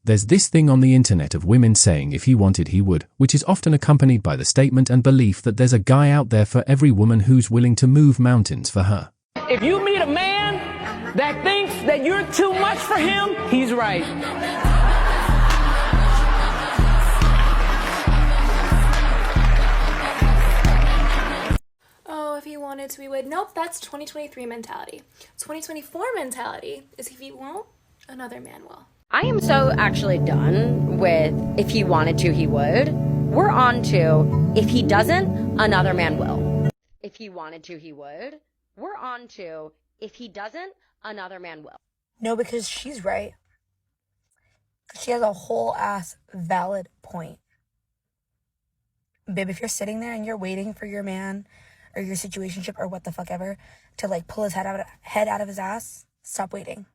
There's this thing on the internet of women saying if he wanted he would, which is often accompanied by the statement and belief that there's a guy out there for every woman who's willing to move mountains for her. If you meet a man that thinks that you're too much for him, he's right. Oh, if he wanted to, he would. Nope, that's 2023 mentality. 2024 mentality is if he won't, another man will. I am so actually done with if he wanted to, he would. We're on to if he doesn't, another man will. If he wanted to, he would. We're on to if he doesn't, another man will. No, because she's right. She has a whole ass valid point. Babe, if you're sitting there and you're waiting for your man or your situationship or what the fuck ever to like pull his head out of his ass, stop waiting.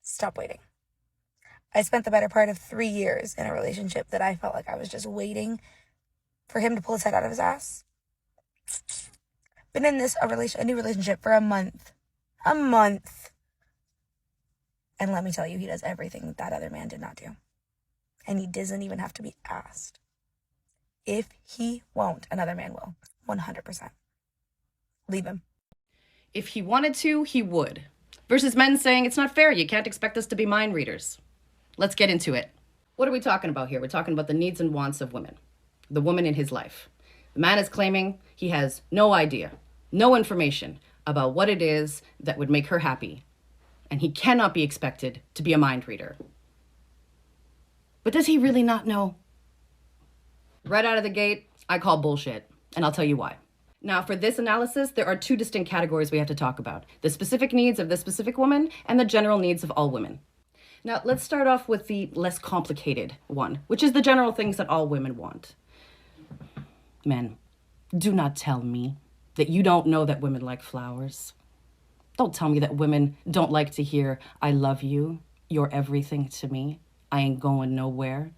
Stop waiting. I spent the better part of 3 years in a relationship that I felt like I was just waiting for him to pull his head out of his ass. Been in a new relationship for a month. A month. And let me tell you, he does everything that other man did not do. And he doesn't even have to be asked. If he won't, another man will. 100%. Leave him. If he wanted to, he would. Versus men saying, it's not fair, you can't expect us to be mind readers. Let's get into it. What are we talking about here? We're talking about the needs and wants of women. The woman in his life. The man is claiming he has no idea, no information about what it is that would make her happy. And he cannot be expected to be a mind reader. But does he really not know? Right out of the gate, I call bullshit. And I'll tell you why. Now, for this analysis, there are two distinct categories we have to talk about. The specific needs of this specific woman and the general needs of all women. Now, let's start off with the less complicated one, which is the general things that all women want. Men, do not tell me that you don't know that women like flowers. Don't tell me that women don't like to hear, I love you, you're everything to me, I ain't going nowhere.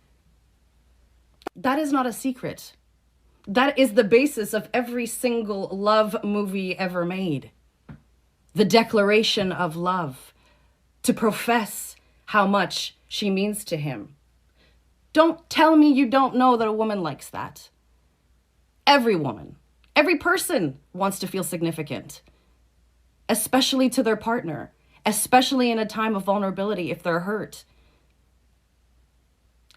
That is not a secret. That is the basis of every single love movie ever made. The declaration of love, to profess how much she means to him. Don't tell me you don't know that a woman likes that. Every woman, every person wants to feel significant, especially to their partner, especially in a time of vulnerability if they're hurt.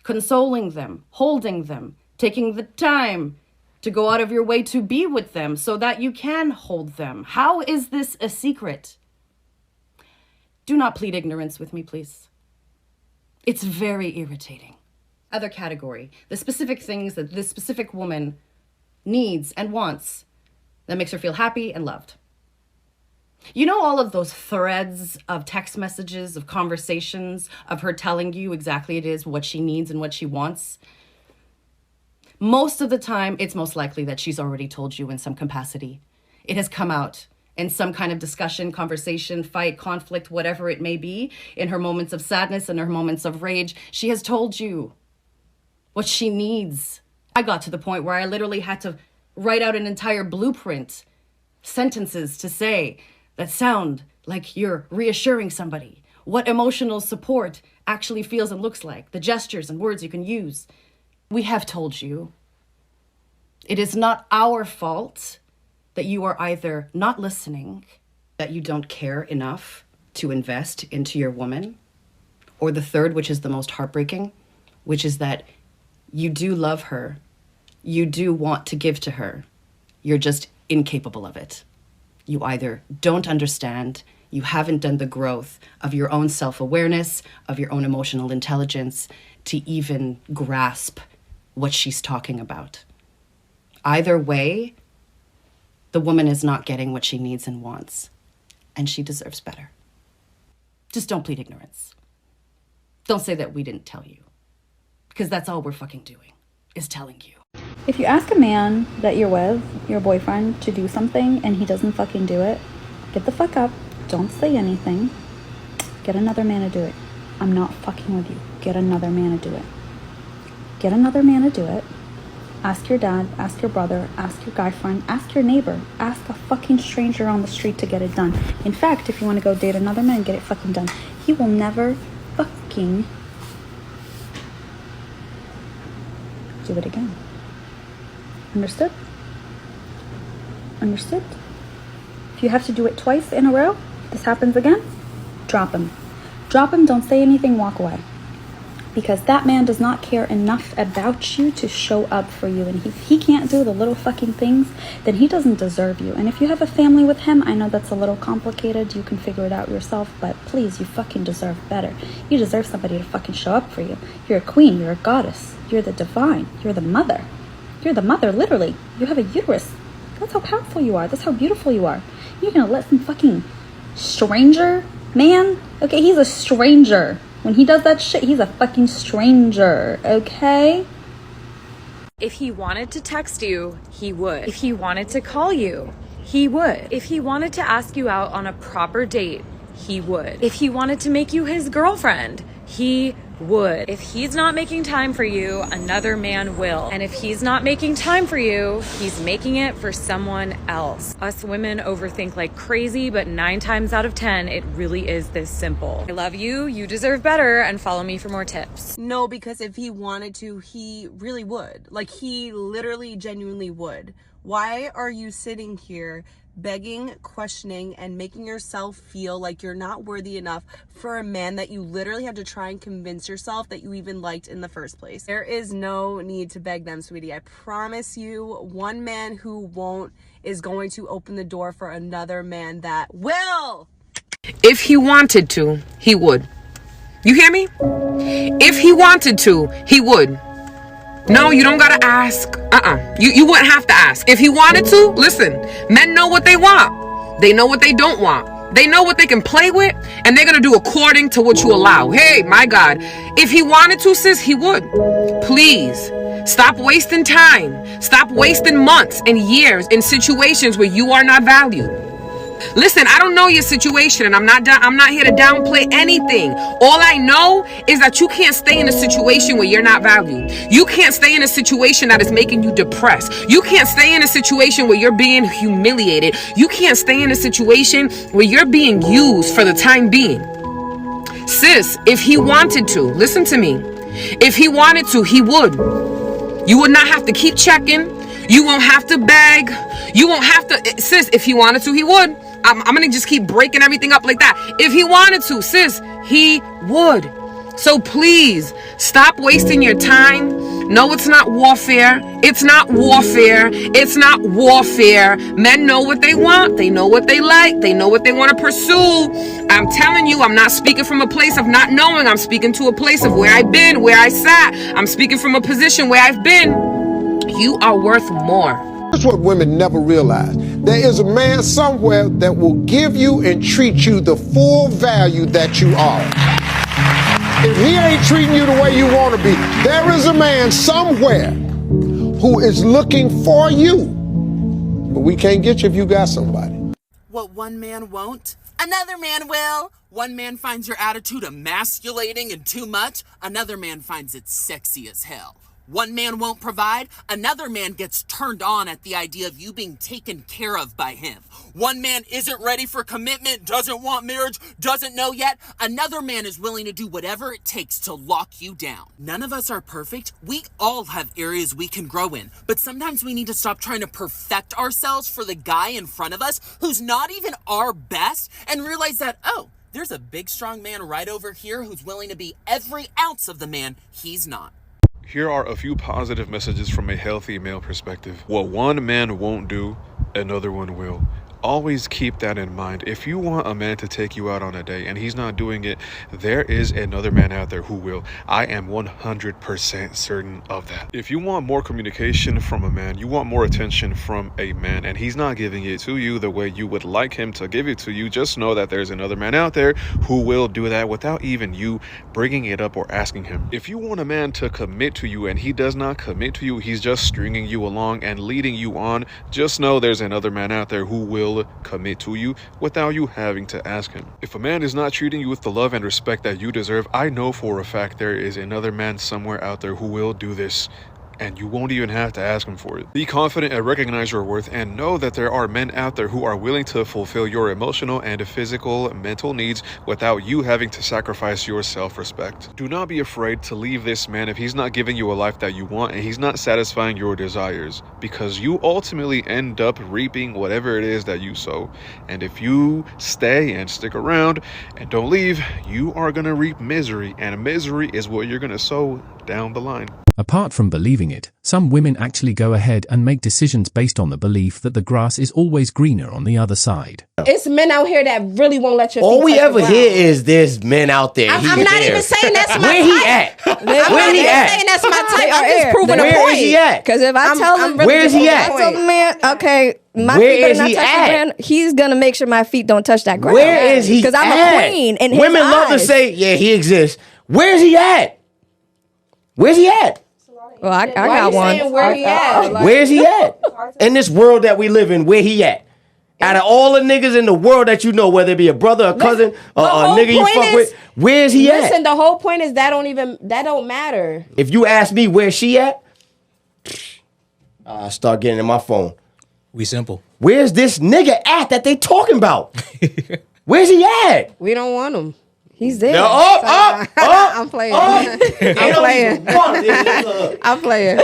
Consoling them, holding them, taking the time to go out of your way to be with them so that you can hold them. How is this a secret? Do not plead ignorance with me, please. It's very irritating. Other category, the specific things that this specific woman needs and wants that makes her feel happy and loved. You know all of those threads of text messages, of conversations, of her telling you exactly it is what she needs and what she wants? Most of the time, it's most likely that she's already told you in some capacity. It has come out in some kind of discussion, conversation, fight, conflict, whatever it may be, in her moments of sadness and her moments of rage. She has told you what she needs. I got to the point where I literally had to write out an entire blueprint, sentences to say that sound like you're reassuring somebody, what emotional support actually feels and looks like, the gestures and words you can use. We have told you. It is not our fault that you are either not listening, that you don't care enough to invest into your woman, or the third, which is the most heartbreaking, which is that you do love her, you do want to give to her, you're just incapable of it. You either don't understand, you haven't done the growth of your own self-awareness, of your own emotional intelligence, to even grasp what she's talking about. Either way, the woman is not getting what she needs and wants, and she deserves better. Just don't plead ignorance. Don't say that we didn't tell you, because that's all we're fucking doing, is telling you. If you ask a man that you're with, your boyfriend, to do something and he doesn't fucking do it, get the fuck up, don't say anything, get another man to do it. I'm not fucking with you. Get another man to do it. Get another man to do it. Ask your dad, ask your brother, ask your guy friend, ask your neighbor, ask a fucking stranger on the street to get it done. In fact, if you want to go date another man, get it fucking done. He will never fucking do it again. Understood? Understood? If you have to do it twice in a row, this happens again, drop him. Drop him, don't say anything, walk away. Because that man does not care enough about you to show up for you. And if he can't do the little fucking things, then he doesn't deserve you. And if you have a family with him, I know that's a little complicated. You can figure it out yourself. But please, you fucking deserve better. You deserve somebody to fucking show up for you. You're a queen. You're a goddess. You're the divine. You're the mother. You're the mother, literally. You have a uterus. That's how powerful you are. That's how beautiful you are. You're gonna let some fucking stranger man? Okay, he's a stranger. When he does that shit, he's a fucking stranger, okay? If he wanted to text you, he would. If he wanted to call you, he would. If he wanted to ask you out on a proper date, he would. If he wanted to make you his girlfriend, he would. If he's not making time for you, another man will. And if he's not making time for you, he's making it for someone else. Us women overthink like crazy, but 9 times out of 10, it really is this simple. I love you, you deserve better, and follow me for more tips. No, because if he wanted to, he really would. Like, he literally, genuinely would. Why are you sitting here begging, questioning, and making yourself feel like you're not worthy enough for a man that you literally had to try and convince yourself that you even liked in the first place? There is no need to beg them, sweetie. I promise you, one man who won't is going to open the door for another man that will. If he wanted to, he would. You hear me? If he wanted to, he would. No, you don't gotta ask. You wouldn't have to ask. If he wanted to, listen, men know what they want. They know what they don't want. They know what they can play with, and they're gonna do according to what you allow. Hey, my God. If he wanted to, sis, he would. Please, stop wasting time. Stop wasting months and years in situations where you are not valued. Listen, I don't know your situation, and I'm not here to downplay anything. All I know is that you can't stay in a situation where you're not valued. You can't stay in a situation that is making you depressed. You can't stay in a situation where you're being humiliated. You can't stay in a situation where you're being used for the time being. Sis, if he wanted to, listen to me. If he wanted to, he would. You would not have to keep checking. You won't have to beg. You won't have to, sis, if he wanted to, he would. I'm gonna just keep breaking everything up like that. If he wanted to, sis, he would. So please, stop wasting your time. No, it's not warfare. It's not warfare. It's not warfare. Men know what they want. They know what they like. They know what they want to pursue. I'm telling you, I'm not speaking from a place of not knowing. I'm speaking to a place of where I've been, where I sat. I'm speaking from a position where I've been. You are worth more. That's what women never realize. There is a man somewhere that will give you and treat you the full value that you are. If he ain't treating you the way you want to be, there is a man somewhere who is looking for you. But we can't get you if you got somebody. What one man won't, another man will. One man finds your attitude emasculating and too much. Another man finds it sexy as hell. One man won't provide, another man gets turned on at the idea of you being taken care of by him. One man isn't ready for commitment, doesn't want marriage, doesn't know yet. Another man is willing to do whatever it takes to lock you down. None of us are perfect. We all have areas we can grow in, but sometimes we need to stop trying to perfect ourselves for the guy in front of us who's not even our best and realize that, oh, there's a big strong man right over here who's willing to be every ounce of the man he's not. Here are a few positive messages from a healthy male perspective. What one man won't do, another one will. Always keep that in mind. If you want a man to take you out on a date and he's not doing it, there is another man out there who will. I am 100% certain of that. If you want more communication from a man, you want more attention from a man, and he's not giving it to you the way you would like him to give it to you, just know that there's another man out there who will do that without even you bringing it up or asking him. If you want a man to commit to you and he does not commit to you, he's just stringing you along and leading you on, just know there's another man out there who will commit to you without you having to ask him. If a man is not treating you with the love and respect that you deserve, I know for a fact there is another man somewhere out there who will do this. and you won't even have to ask him for it. Be confident and recognize your worth, and know that there are men out there who are willing to fulfill your emotional and physical, mental needs without you having to sacrifice your self-respect. Do not be afraid to leave this man if he's not giving you a life that you want and he's not satisfying your desires, because you ultimately end up reaping whatever it is that you sow. And if you stay and stick around and don't leave, you are gonna reap misery, and misery is what you're gonna sow down the line. Apart from believing it, some women actually go ahead and make decisions based on the belief that the grass is always greener on the other side. It's men out here that really won't let your all feet we touch ever the ground. hear is there's men out there. I'm not even saying that's my Where type. he at? I'm Where not he even at? saying that's my type. I'm Where just proving a point. Where is he at? Because if I tell him, Where is he at? I tell the man, okay, my Where feet better is not he touch at? the ground, he's gonna make sure my feet don't touch that ground. Where is he? Because I'm at? a queen in his Women love to eyes. say, yeah, he exists. Where's he at? Where's he at? Well, I got one. Where he at? Where's he at? In this world that we live in, where he at? Out of all the niggas in the world that you know, whether it be a brother, a cousin, or a nigga you fuck with, where's he at? Listen, the whole point is that don't matter. If you ask me where she at, I start getting in my phone. We simple. Where's this nigga at that they talking about? Where's he at? We don't want him. He's there. I'm playing. I'm playing. I'm playing.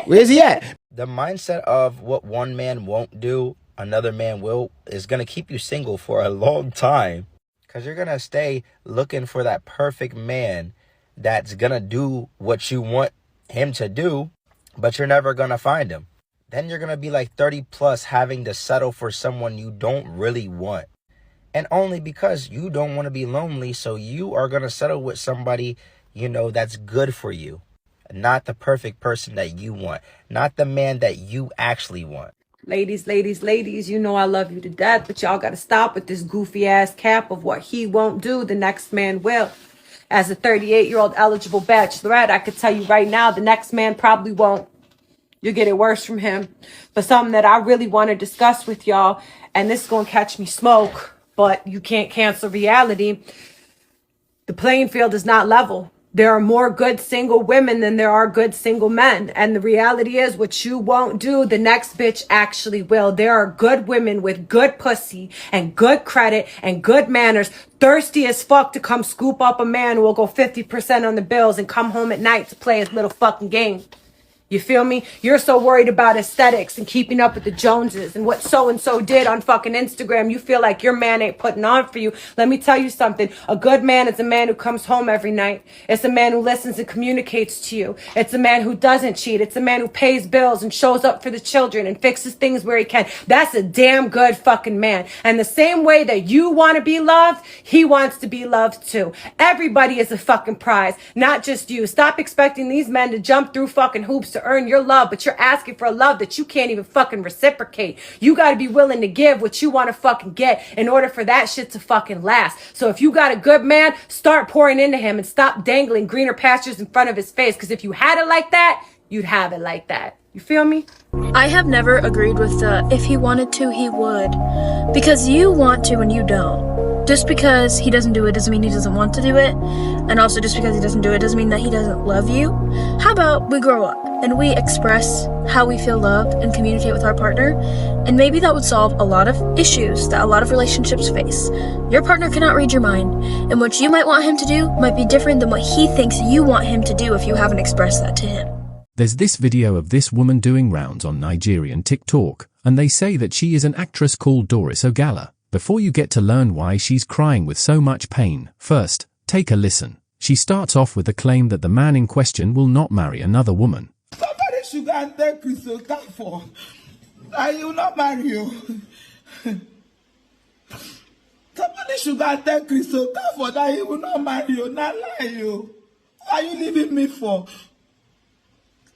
Where's he at? The mindset of what one man won't do, another man will, is going to keep you single for a long time. Because you're going to stay looking for that perfect man that's going to do what you want him to do, but you're never going to find him. Then you're going to be like 30 plus having to settle for someone you don't really want. And only because you don't want to be lonely, so you are going to settle with somebody, you know, that's good for you. Not the perfect person that you want. Not the man that you actually want. Ladies, you know I love you to death, but y'all got to stop with this goofy ass cap of what he won't do, the next man will. As a 38-year-old eligible bachelorette, I could tell you right now, the next man probably won't. You'll get it worse from him. But something that I really want to discuss with y'all, and this is going to catch me smoke, but you can't cancel reality. The playing field is not level. There are more good single women than there are good single men. And the reality is, what you won't do, the next bitch actually will. There are good women with good pussy and good credit and good manners, thirsty as fuck to come scoop up a man who will go 50% on the bills and come home at night to play his little fucking game. You feel me? You're so worried about aesthetics and keeping up with the Joneses and what so-and-so did on fucking Instagram. You feel like your man ain't putting on for you. Let me tell you something. A good man is a man who comes home every night. It's a man who listens and communicates to you. It's a man who doesn't cheat. It's a man who pays bills and shows up for the children and fixes things where he can. That's a damn good fucking man. And the same way that you want to be loved, he wants to be loved too. Everybody is a fucking prize, not just you. Stop expecting these men to jump through fucking hoops to earn your love, but you're asking for a love that you can't even fucking reciprocate. You got to be willing to give what you want to fucking get in order for that shit to fucking last. So if you got a good man, start pouring into him and stop dangling greener pastures in front of his face, because if you had it like that, you'd have it like that. You feel me? I have never agreed with the if he wanted to, he would. Because you want to and you don't. Just because he doesn't do it doesn't mean he doesn't want to do it. And also just because he doesn't do it doesn't mean that he doesn't love you. How about we grow up and we express how we feel loved and communicate with our partner? And maybe that would solve a lot of issues that a lot of relationships face. Your partner cannot read your mind. And what you might want him to do might be different than what he thinks you want him to do if you haven't expressed that to him. There's this video of this woman doing rounds on Nigerian TikTok, and they say that she is an actress called Doris Ogala. Before you get to learn why she's crying with so much pain, first, take a listen. She starts off with the claim that the man in question will not marry another woman. Somebody should go and tell Chris Okafor that he will not marry you. Somebody should go and tell Chris Okafor that he will not marry you, not lie you. Why are you leaving me for?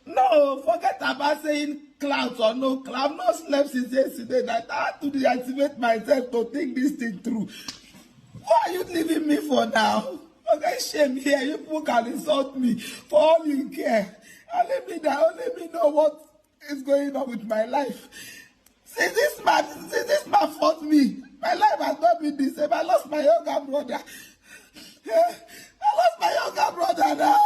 No, forget about saying clouds or no cloud. I've not slept since yesterday. That I had to deactivate myself to think this thing through. Why are you leaving me for now? Okay, shame here. You people can insult me for all you care. And let me know what is going on with my life. Since this man fought me, my life has not been the same. I lost my younger brother. I lost my younger brother now.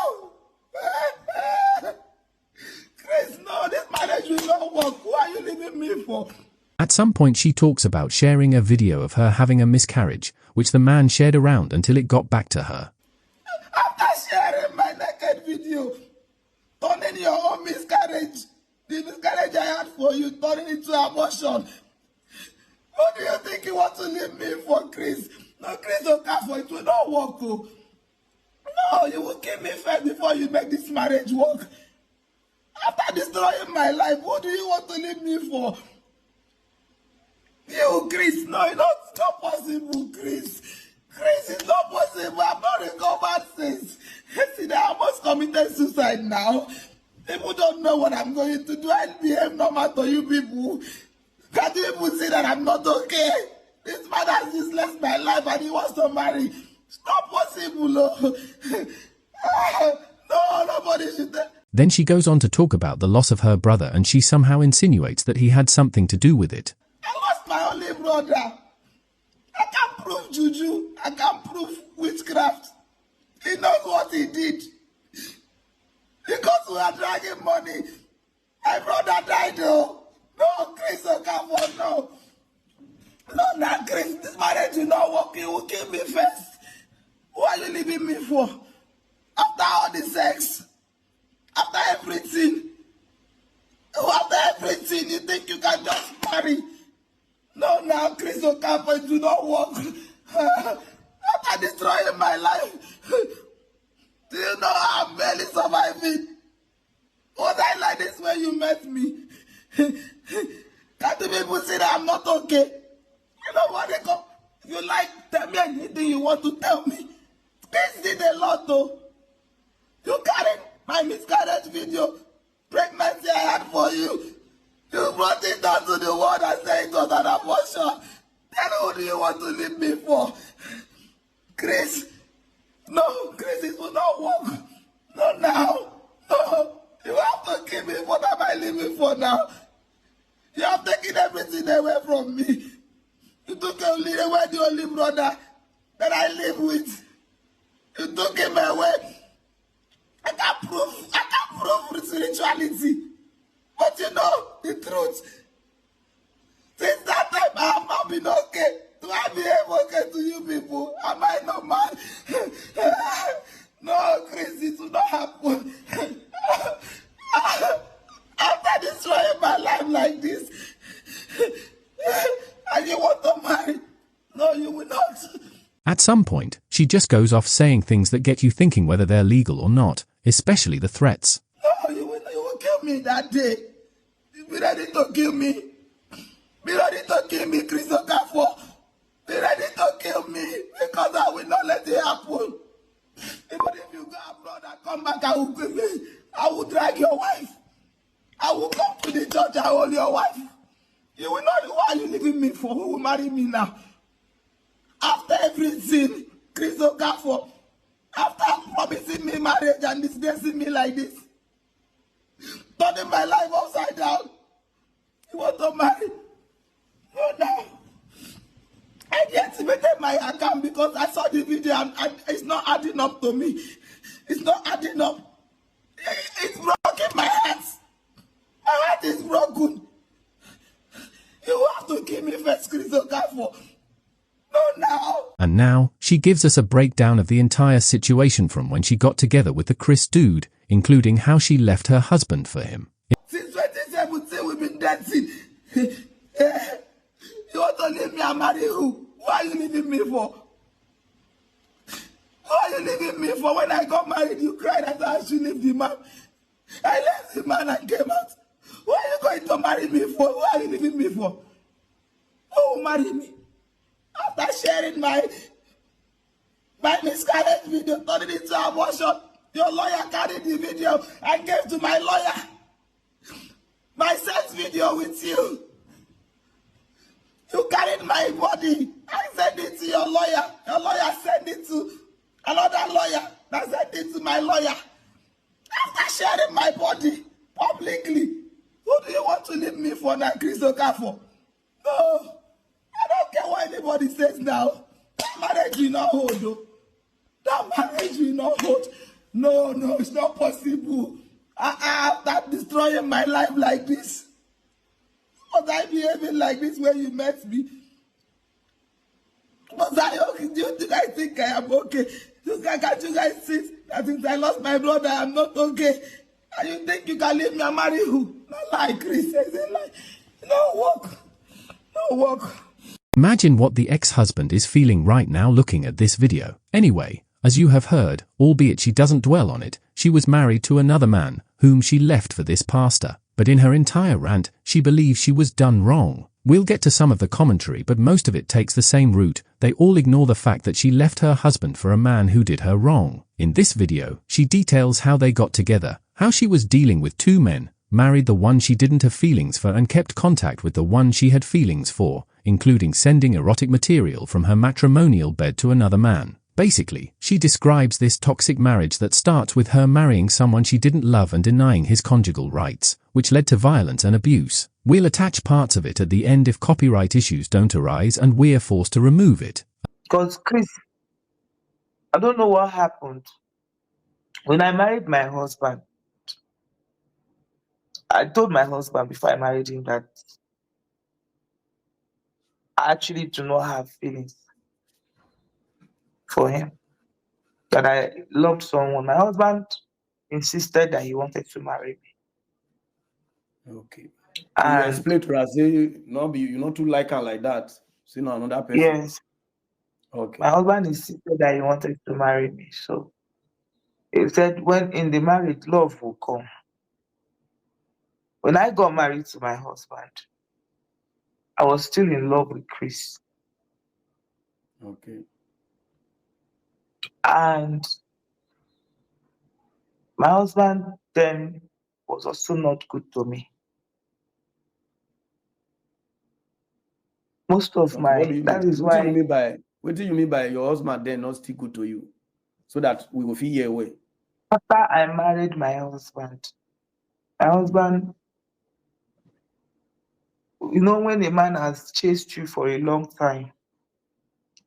me for? At some point she talks about sharing a video of her having a miscarriage, which the man shared around until it got back to her. After sharing my naked video, turning your own miscarriage, the miscarriage I had for you, turning into abortion. What do you think you want to leave me for, Chris? No, Chris Okafor, it will not work. Oh. No, you will kill me first before you make this marriage work. After destroying my life, what do you want to leave me for? You, Chris, no, it's not possible, Chris. Chris, it's not possible. I'm not recovered since. Yesterday, I almost committed suicide now. People don't know what I'm going to do. I'll behave normal to you people. Can't you people see that I'm not okay? This man has just left my life and he wants to marry. It's not possible, no. No, nobody should. Then she goes on to talk about the loss of her brother and she somehow insinuates that he had something to do with it. I lost my only brother. I can't prove juju. I can't prove witchcraft. He knows what he did. Because we are dragging money. My brother died though. No, Chris Okafor, no. No, Chris, this marriage will not work. You will kill me first. Who are you leaving me for? After all the sex, after everything, you think you can just marry? No, now, Chris Okafor, it will not work. After destroying my life, do you know how I'm barely surviving? Was I like this when you met me? Can't the people say that I'm not okay? You know what they come? If you like, tell me anything you want to tell me. This did a lot though. You carried my miscarriage video, pregnancy I had for you. You brought it down to the world and said it was an abortion. Then who do you want to leave me for? Chris? No, Chris, it will not work. Not now. No, you have to kill me. What am I living for now? You have taken everything away from me. You took away the only brother that I live with. You took him away. I can't prove spirituality. But you know the truth. Since that time, I have not been okay. Do I behave okay to you people? Am I not mad? No, Chris, it will not happen. After destroying my life like this, and you want to marry? No, you will not. At some point, she just goes off saying things that get you thinking whether they're legal or not, especially the threats. No, you will kill me that day. Be ready to kill me. Be ready to kill me, Chris Okafor. Be ready to kill me because I will not let it happen. Even if you go abroad and come back, I will kill me. I will drag your wife. I will come to the church and hold your wife. You will not know why you leaving me for. Who will marry me now? After everything, Chris Okafor, after promising me marriage and disgracing me like this, turning my life upside down, you want to marry? No, no. I deactivated my account because I saw the video and it's not adding up to me. It's not adding up. It's broken my heart. My heart is broken. You have to kill me first, Chris Okafor. No, now. And now, she gives us a breakdown of the entire situation from when she got together with the Chris dude, including how she left her husband for him. Since 2017, we've been dancing. You want to leave me and marry who? Who are you leaving me for? Who are you leaving me for? When I got married, you cried that I should leave the man. I left the man and came out. Who are you going to marry me for? Who are you leaving me for? Who will marry me? After sharing my miscarriage video, turning it into abortion, your lawyer carried the video and gave to my lawyer. My sex video with you. You carried my body. I sent it to your lawyer. Your lawyer sent it to another lawyer that sent it to my lawyer. After sharing my body publicly, who do you want to leave me for now, Chris Okafor? No. I don't care what anybody says now. That marriage will not hold, though. That marriage will not hold. No, it's not possible. After destroying my life like this, Was I behaving like this when you met me? Was I okay? Do you guys think I am okay? Can't you guys see that since I lost my brother, I'm not okay? And you think you can leave me and marry who? Not like Chris says it like, no work. No work. Imagine what the ex-husband is feeling right now looking at this video. Anyway, as you have heard, albeit she doesn't dwell on it, she was married to another man, whom she left for this pastor. But in her entire rant, she believes she was done wrong. We'll get to some of the commentary, but most of it takes the same route. They all ignore the fact that she left her husband for a man who did her wrong. In this video, she details how they got together, how she was dealing with two men, married the one she didn't have feelings for and kept contact with the one she had feelings for, including sending erotic material from her matrimonial bed to another man. Basically, she describes this toxic marriage that starts with her marrying someone she didn't love and denying his conjugal rights, which led to violence and abuse. We'll attach parts of it at the end if copyright issues don't arise and we're forced to remove it. Because Chris, I don't know what happened. When I married my husband, I told my husband before I married him that I actually do not have feelings for him, that I loved someone. My husband insisted that he wanted to marry me. Okay. And you explain to us, say, you not too like her like that. See, no, another person. Yes. Okay. My husband insisted that he wanted to marry me. So he said when in the marriage, love will come. When I got married to my husband, I was still in love with Chris. Okay. And my husband then was also not good to me. Most of Okay, my, what do you that mean? is What do why. you mean by your husband then not still good to you? So that we will feel your way. After I married my husband, you know, when a man has chased you for a long time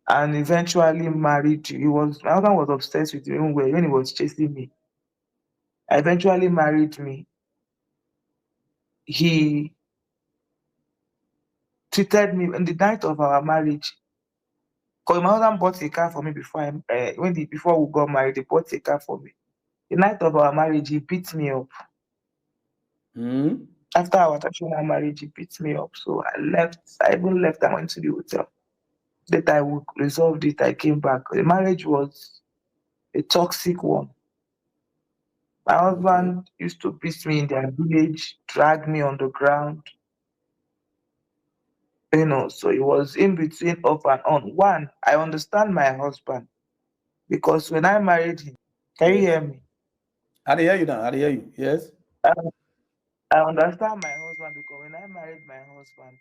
and eventually married you, my husband was obsessed with you even when he was chasing me. Eventually married me. He treated me in the night of our marriage. Because my husband bought a car for me before before we got married. He bought a car for me. The night of our marriage, he beat me up. After our traditional marriage, he beat me up. So I left. I even left and went to the hotel. That I would resolve it. I came back. The marriage was a toxic one. My husband used to beat me in their village, drag me on the ground. You know, so it was in between up and on. One, I understand my husband because when I married him, can you hear me? I hear you now. I hear you. Yes. I understand my husband because when I married my husband,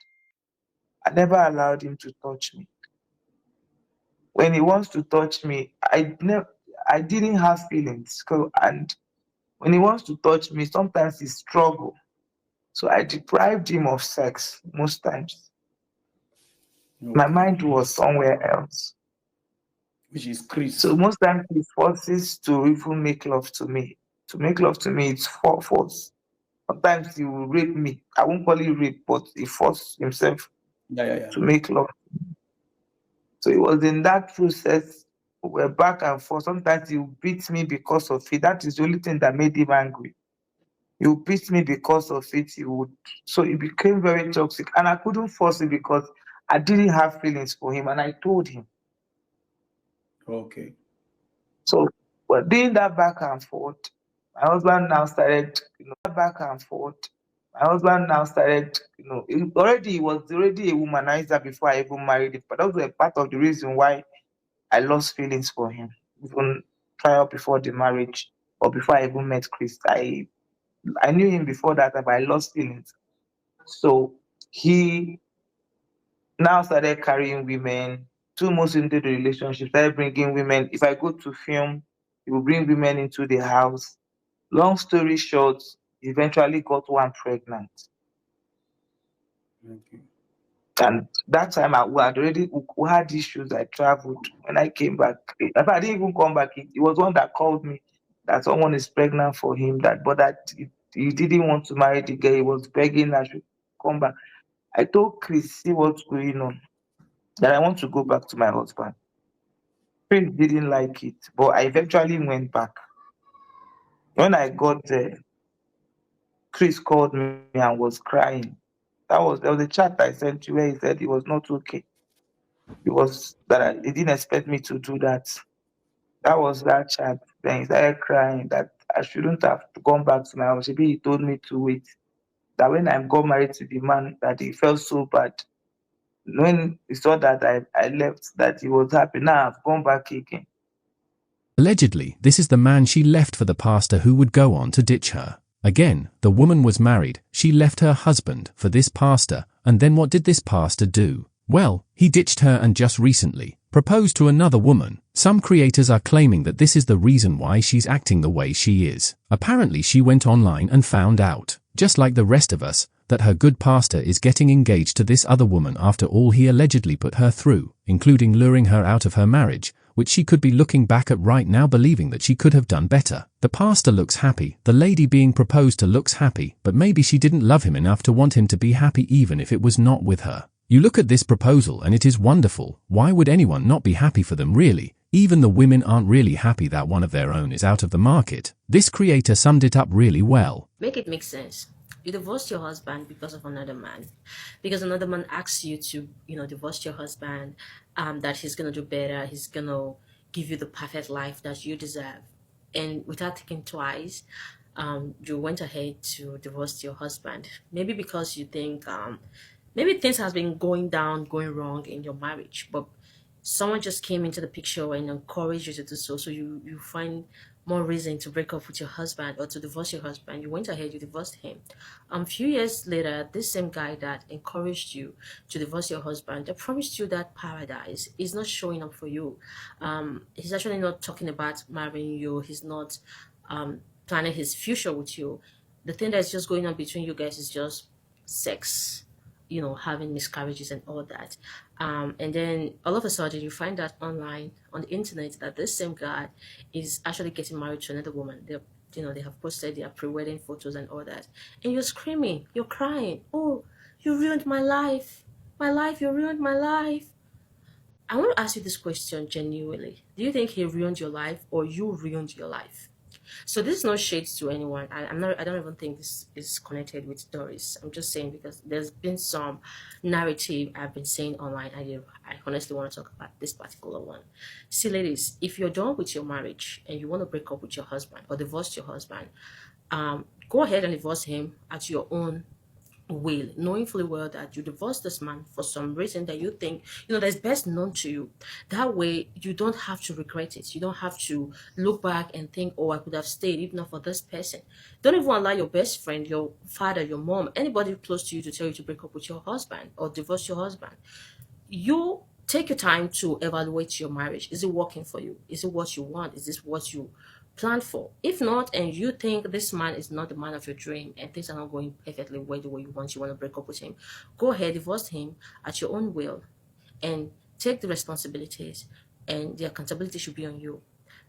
I never allowed him to touch me. When he wants to touch me, I didn't have feelings. And when he wants to touch me, sometimes he struggles. So I deprived him of sex most times. Okay. My mind was somewhere else. Which is Chris. So most times he forces to even make love to me. To make love to me, it's force. Sometimes he will rape me. I won't call it rape, but he forced himself to make love. So it was in that process, we were back and forth. Sometimes he would beat me because of it. That is the only thing that made him angry. He would beat me because of it. So it became very toxic. And I couldn't force it because I didn't have feelings for him. And I told him. Okay. So we're doing that back and forth. My husband now started, back and forth. My husband now started, he was already a womanizer before I even married him. But that was a part of the reason why I lost feelings for him, even prior before the marriage or before I even met Chris. I knew him before that, but I lost feelings. So he now started carrying women. 2 months into the relationship, started bringing women. If I go to film, he will bring women into the house. Long story short, he eventually got one pregnant. Okay. And that time we had issues. I traveled. When I came back, I didn't even come back. It was one that called me that someone is pregnant for him, but that he didn't want to marry the girl. He was begging I should come back. I told Chris, see what's going on, that I want to go back to my husband. Chris didn't like it, but I eventually went back. When I got there, Chris called me and was crying. There was a chat I sent you where he said he was not okay. He didn't expect me to do that. That was that chat. Then he started crying that I shouldn't have gone back to my house. Maybe he told me to wait. That when I got married to the man, that he felt so bad. When he saw that I left, that he was happy. Now I've gone back again. Allegedly, this is the man she left for the pastor who would go on to ditch her. Again, the woman was married, she left her husband for this pastor, and then what did this pastor do? Well, he ditched her and just recently proposed to another woman. Some creators are claiming that this is the reason why she's acting the way she is. Apparently she went online and found out, just like the rest of us, that her good pastor is getting engaged to this other woman after all he allegedly put her through, including luring her out of her marriage, which she could be looking back at right now believing that she could have done better. The pastor looks happy, the lady being proposed to looks happy, but maybe she didn't love him enough to want him to be happy even if it was not with her. You look at this proposal and it is wonderful. Why would anyone not be happy for them really? Even the women aren't really happy that one of their own is out of the market. This creator summed it up really well. Make it make sense. You divorced your husband because of another man. Because another man asks you to, divorce your husband, that he's going to do better, he's going to give you the perfect life that you deserve. And without thinking twice, you went ahead to divorce your husband. Maybe because you think, maybe things has been going wrong in your marriage, but someone just came into the picture and encouraged you to do so. So you find more reason to break up with your husband or to divorce your husband. You went ahead, you divorced him. A few years later, this same guy that encouraged you to divorce your husband, that promised you that paradise, is not showing up for you. He's actually not talking about marrying you. He's not planning his future with you. The thing that's just going on between you guys is just sex, having miscarriages and all that. And then all of a sudden you find out online on the internet that this same guy is actually getting married to another woman. They have posted their pre-wedding photos and all that. And you're screaming, you're crying, oh, you ruined my life. You ruined my life. I want to ask you this question genuinely. Do you think he ruined your life or you ruined your life? So this is no shades to anyone. I don't even think this is connected with Doris. I'm just saying because there's been some narrative I've been saying online. I honestly want to talk about this particular one. See, ladies, if you're done with your marriage and you want to break up with your husband or divorce your husband, go ahead and divorce him at your own will, knowing fully well that you divorced this man for some reason that you think that's best known to you. That way you don't have to regret it. You don't have to look back and think, oh, I could have stayed if not for this person. Don't even allow your best friend, your father, your mom, anybody close to you to tell you to break up with your husband or divorce your husband. You take your time to evaluate your marriage. Is it working for you? Is it what you want? Is this what you plan for? If not, and you think this man is not the man of your dream and things are not going perfectly well the way you want to break up with him, go ahead, divorce him at your own will and take the responsibilities, and the accountability should be on you.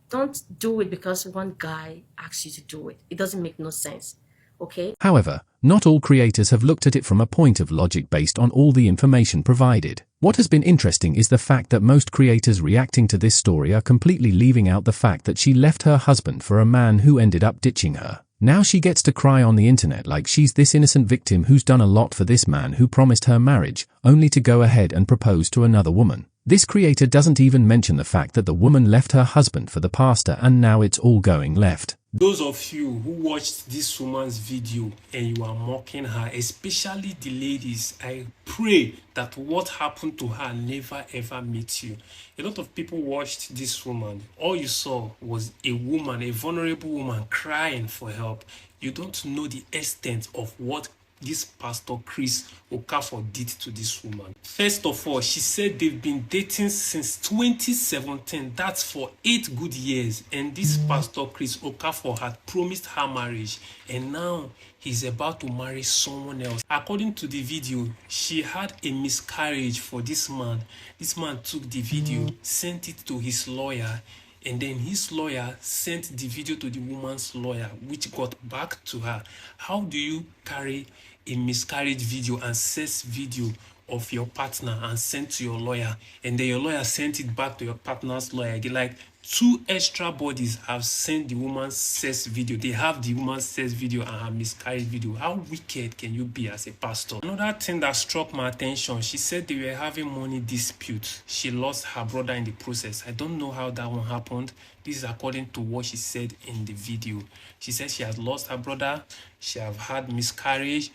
Don't do it because one guy asks you to do it. It doesn't make no sense. Okay? However, not all creators have looked at it from a point of logic based on all the information provided. What has been interesting is the fact that most creators reacting to this story are completely leaving out the fact that she left her husband for a man who ended up ditching her. Now she gets to cry on the internet like she's this innocent victim who's done a lot for this man who promised her marriage, only to go ahead and propose to another woman. This creator doesn't even mention the fact that the woman left her husband for the pastor and now it's all going left. Those of you who watched this woman's video and you are mocking her, especially the ladies, I pray that what happened to her never ever meets you. A lot of people watched this woman. All you saw was a woman, a vulnerable woman crying for help. You don't know the extent of what this Pastor Chris Okafor did to this woman. First of all, she said they've been dating since 2017. That's for 8 good years. And this Pastor Chris Okafor had promised her marriage. And now he's about to marry someone else. According to the video, she had a miscarriage for this man. This man took the video, sent it to his lawyer. And then his lawyer sent the video to the woman's lawyer, which got back to her. How do you carry a miscarriage video and sex video of your partner and send to your lawyer, and then your lawyer sent it back to your partner's lawyer? Like 2 extra bodies have sent the woman's sex video. They have the woman's sex video and her miscarriage video. How wicked can you be as a pastor? Another thing that struck my attention, she said they were having money dispute. She lost her brother in the process. I don't know how that one happened. This is according to what she said in the video. She said she has lost her brother. She have had miscarriage.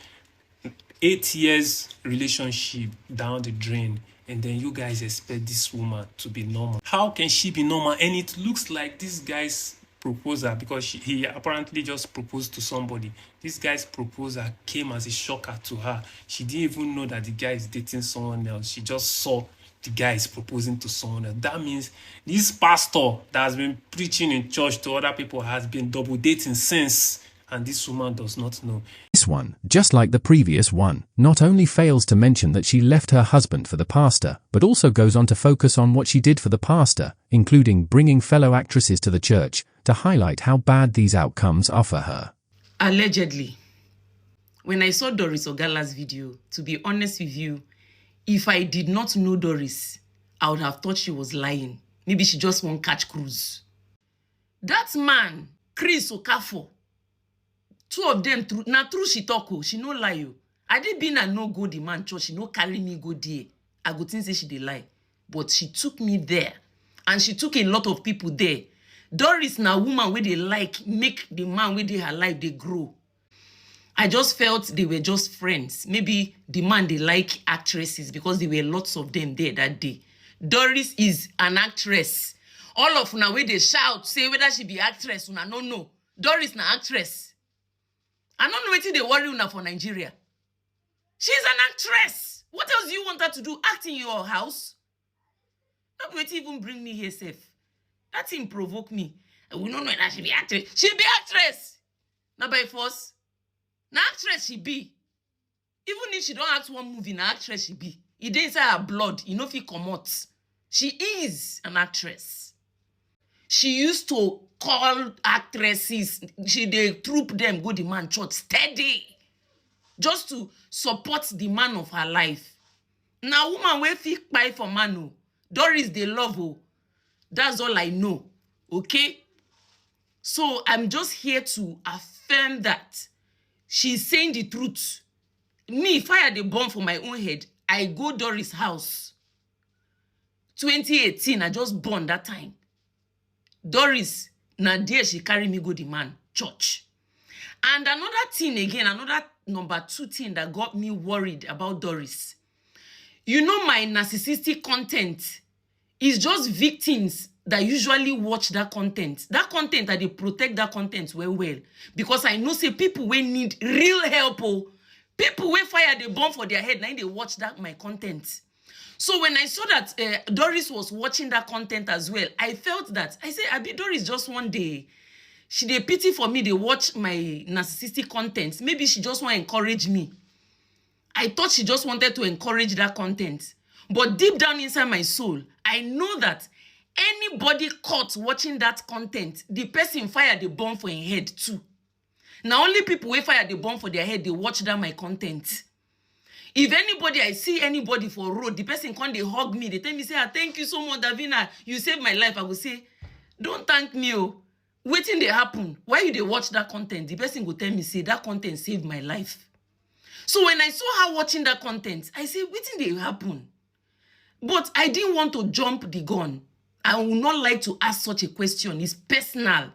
8 years relationship down the drain, and then you guys expect this woman to be normal. How can she be normal? And it looks like this guy's proposal, because he apparently just proposed to somebody. This guy's proposal came as a shocker to her. She didn't even know that the guy is dating someone else. She just saw the guy is proposing to someone else. That means this pastor that has been preaching in church to other people has been double dating since, and this woman does not know. This one, just like the previous one, not only fails to mention that she left her husband for the pastor, but also goes on to focus on what she did for the pastor, including bringing fellow actresses to the church to highlight how bad these outcomes are for her. Allegedly, when I saw Doris Ogala's video, to be honest with you, if I did not know Doris, I would have thought she was lying. Maybe she just won't catch cruise. That man, Chris Okafor, 2 of them, true she talk, she no lie. I did been a no go the man church, she no carry me go there. I go think say she dey lie. But she took me there. And she took a lot of people there. Doris na woman where they like, make the man where they her life, they grow. I just felt they were just friends. Maybe the man they like actresses because there were lots of them there that day. Doris is an actress. All of una where they shout, say whether she be actress, una no know. Doris na actress. I don't know what they worry una for Nigeria. She's an actress. What else do you want her to do? Act in your house? Not wait even bring me here safe. That thing provoke me. We don't know that she be actress. She be actress. Not by force. Now actress she be. Even if she don't act one movie, now actress she be. It didn't say her blood. You know if he come out. She is an actress. She used to call actresses. They troop them, go the man church steady. Just to support the man of her life. Now woman wey fit buy for man. Doris they love her. That's all I know. Okay? So I'm just here to affirm that she's saying the truth. Me, if I had a bomb for my own head, I go Doris' house. 2018, I just born that time. Doris, na there she carry me go the man church. And another thing again, another number 2 thing that got me worried about Doris. You know my narcissistic content is just victims that usually watch that content. That content, that they protect that content well. Because I know say people will need real help. People will fire the bomb for their head. Now they watch that my content. So when I saw that Doris was watching that content as well, I felt that, I said, Abi Doris just one day, she dey pity for me, they watch my narcissistic content. Maybe she just want to encourage me. I thought she just wanted to encourage that content. But deep down inside my soul, I know that anybody caught watching that content, the person fire the bomb for his head too. Now only people who fire the bomb for their head, they watch that my content. If anybody, I see anybody for road, the person come, they hug me, they tell me, say, thank you so much, Davina, you saved my life. I will say, don't thank me. Waiting they happen. Why you they watch that content? The person will tell me, say, that content saved my life. So when I saw her watching that content, I say, waiting they happen. But I didn't want to jump the gun. I would not like to ask such a question. It's personal.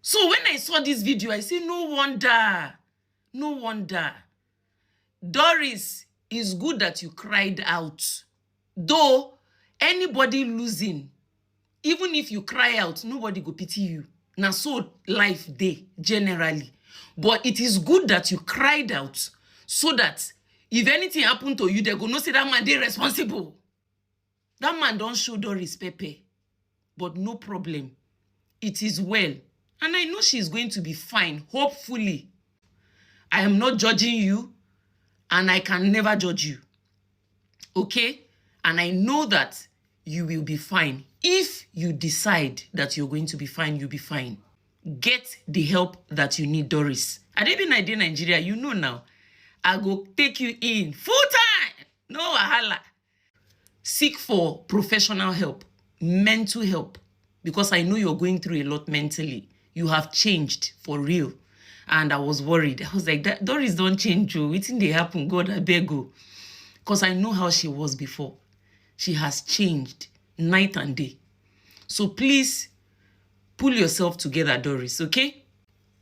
So when I saw this video, I say, no wonder. No wonder. Doris, it's good that you cried out. Though anybody losing, even if you cry out, nobody go pity you. Now so life day, generally. But it is good that you cried out so that if anything happened to you, they're going to say that man, they're responsible. That man don't show Doris Pepe. But no problem. It is well. And I know she's going to be fine, hopefully. I am not judging you, and I can never judge you. Okay? And I know that you will be fine. If you decide that you're going to be fine, you'll be fine. Get the help that you need, Doris. And even I did Nigeria, you know now. I go take you in full time. No wahala. Seek for professional help, mental help, because I know you're going through a lot mentally. You have changed for real. And I was worried. I was like, Doris don't change you. It's in the happen. God, I beg you. Because I know how she was before. She has changed night and day. So please pull yourself together, Doris, okay?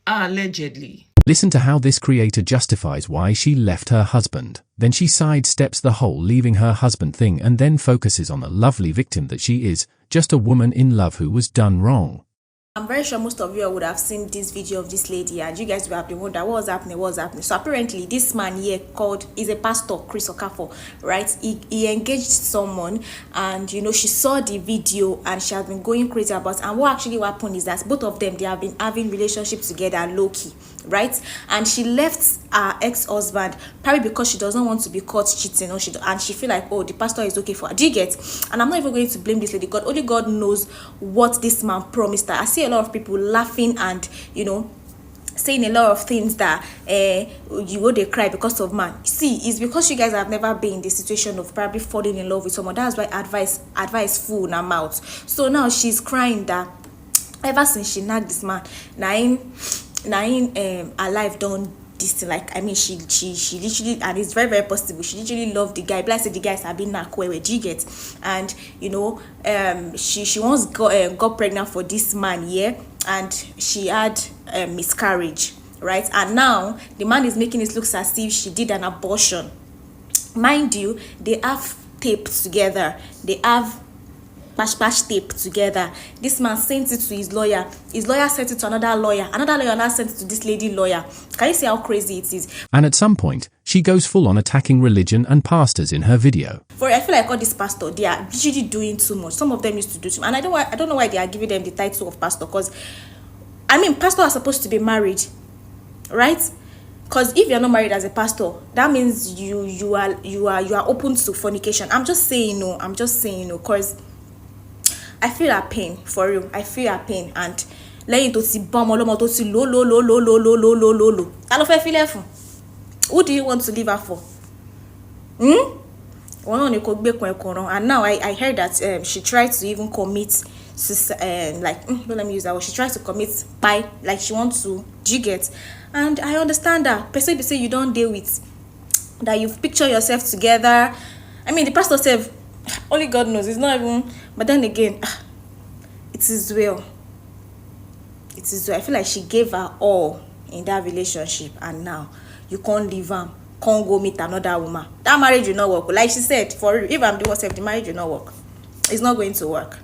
Allegedly. Listen to how this creator justifies why she left her husband. Then she sidesteps the whole leaving her husband thing and then focuses on the lovely victim that she is, just a woman in love who was done wrong. I'm very sure most of you would have seen this video of this lady and you guys would have been wondering what was happening. So apparently this man here is a pastor, Chris Okafor, right? He engaged someone and she saw the video and she has been going crazy about it. And what actually happened is that both of them, they have been having relationships together low-key, right? And she left her ex-husband probably because she doesn't want to be caught cheating and she feel like, oh, the pastor is okay for her. Do you get? And I'm not even going to blame this lady. Only God knows what this man promised her. I see a lot of people laughing and saying a lot of things that they cry because of man. See, it's because you guys have never been in the situation of probably falling in love with someone. That's why advice full in her mouth. So now she's crying that ever since she nagged this man, her life done this thing. Like, I mean, she literally, and it's very, very possible, she literally loved the guy. But I said the guys have been knocked where do you get? And she once got pregnant for this man, yeah, and she had miscarriage, right? And now the man is making it look as if she did an abortion. Mind you, they have taped together. They have bash tape together. This man sent it to his lawyer. His lawyer sent it to another lawyer. Another lawyer now sent it to this lady lawyer. Can you see how crazy it is? And at some point, she goes full on attacking religion and pastors in her video. I feel like all these pastors, they are literally doing too much. Some of them used to do too much. And I don't know why they are giving them the title of pastor. Because, I mean, pastors are supposed to be married, right? Because if you're not married as a pastor, that means you are open to fornication. I'm just saying no. Because I feel her pain, for real. I feel her pain. And lẹ́yìn tó ti bá ọmọ ọlọ́mọ tó ti lò. Ta ló fẹ́ fi lẹ̀ fún? Who do you want to leave her for? And now I heard that she tried to even commit don't let me use that word. She tried to commit like she wants to. Do you get? And I understand that. Person say you don't deal with that, you've pictured yourself together. I mean, the pastor said, only God knows. It's not even. But then again, it is well. It is well. I feel like she gave her all in that relationship, and now you can't leave her. Can't go meet another woman. That marriage will not work. Like she said, for if I'm doing myself, the marriage will not work. It's not going to work.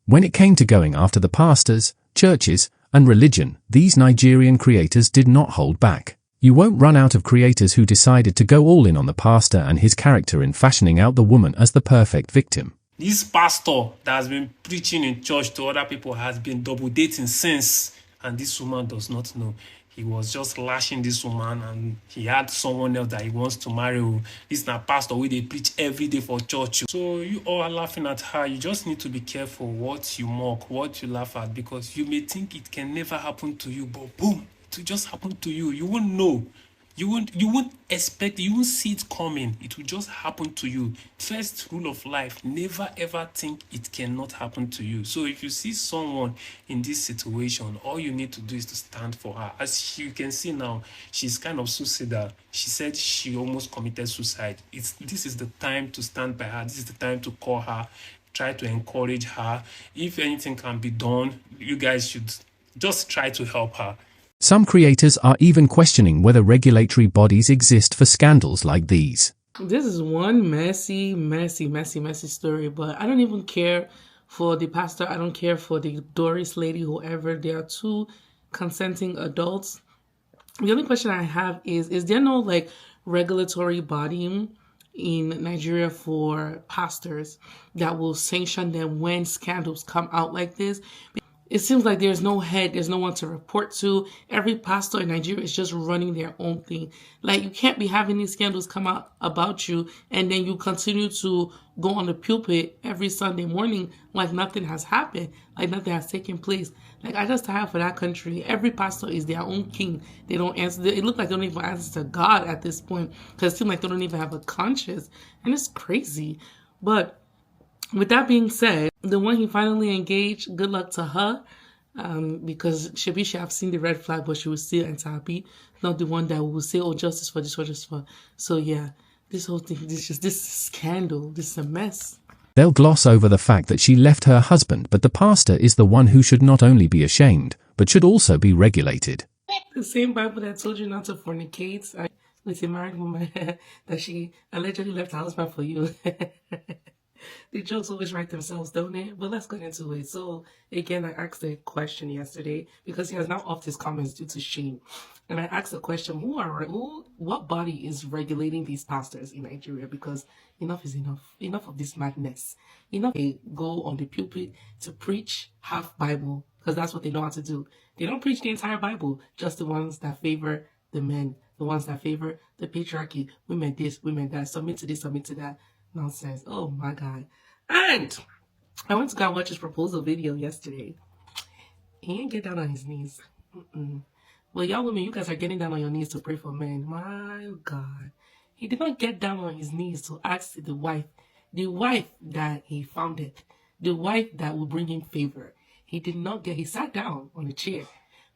When it came to going after the pastors, churches, and religion, these Nigerian creators did not hold back. You won't run out of creators who decided to go all in on the pastor and his character in fashioning out the woman as the perfect victim. This pastor that has been preaching in church to other people has been double dating since, and this woman does not know. He was just lashing this woman and he had someone else that he wants to marry. This is not pastor where they preach every day for church. So you all are laughing at her. You just need to be careful what you mock, what you laugh at, because you may think it can never happen to you, but boom, it will just happen to you. You won't know. You won't expect it. You won't see it coming. It will just happen to you. First rule of life, never ever think it cannot happen to you. So if you see someone in this situation, all you need to do is to stand for her. As you can see now, she's kind of suicidal. She said she almost committed suicide. This is the time to stand by her. This is the time to call her, try to encourage her. If anything can be done, you guys should just try to help her. Some creators are even questioning whether regulatory bodies exist for scandals like these. This is one messy story, but I don't even care for the pastor. I don't care for the Doris lady, whoever. They are two consenting adults. The only question I have is there no regulatory body in Nigeria for pastors that will sanction them when scandals come out like this? it seems like there's no head, there's no one to report to. Every pastor in Nigeria is just running their own thing. Like, you can't be having these scandals come out about you and then you continue to go on the pulpit every Sunday morning like nothing has happened, like nothing has taken place. Like, I just tired for that country. Every pastor is their own king. They don't answer. It looks like they don't even answer to God at this point, because it seems like they don't even have a conscience, and it's crazy. But with that being said, the one he finally engaged, good luck to her, because she have seen the red flag, but she was still anti-happy. Not the one that will say, oh, justice for this, or justice for. So yeah, this whole thing, this scandal, this is a mess. They'll gloss over the fact that she left her husband, but the pastor is the one who should not only be ashamed, but should also be regulated. The same Bible that told you not to fornicate with a married woman, that she allegedly left her husband for you. The jokes always write themselves, don't they? But let's get into it. So, again, I asked a question yesterday because he has now offed his comments due to shame. And I asked the question, what body is regulating these pastors in Nigeria? Because enough is enough. Enough of this madness. Enough. They go on the pulpit to preach half Bible, because that's what they know how to do. They don't preach the entire Bible, just the ones that favor the men, the ones that favor the patriarchy, women this, women that, submit to this, submit to that. Nonsense. Oh my God. And I went to go watch his proposal video yesterday. He didn't get down on his knees. Well, y'all women, you guys are getting down on your knees to pray for men. My God. He did not get down on his knees to ask the wife that he founded, the wife that will bring him favor. He sat down on a chair,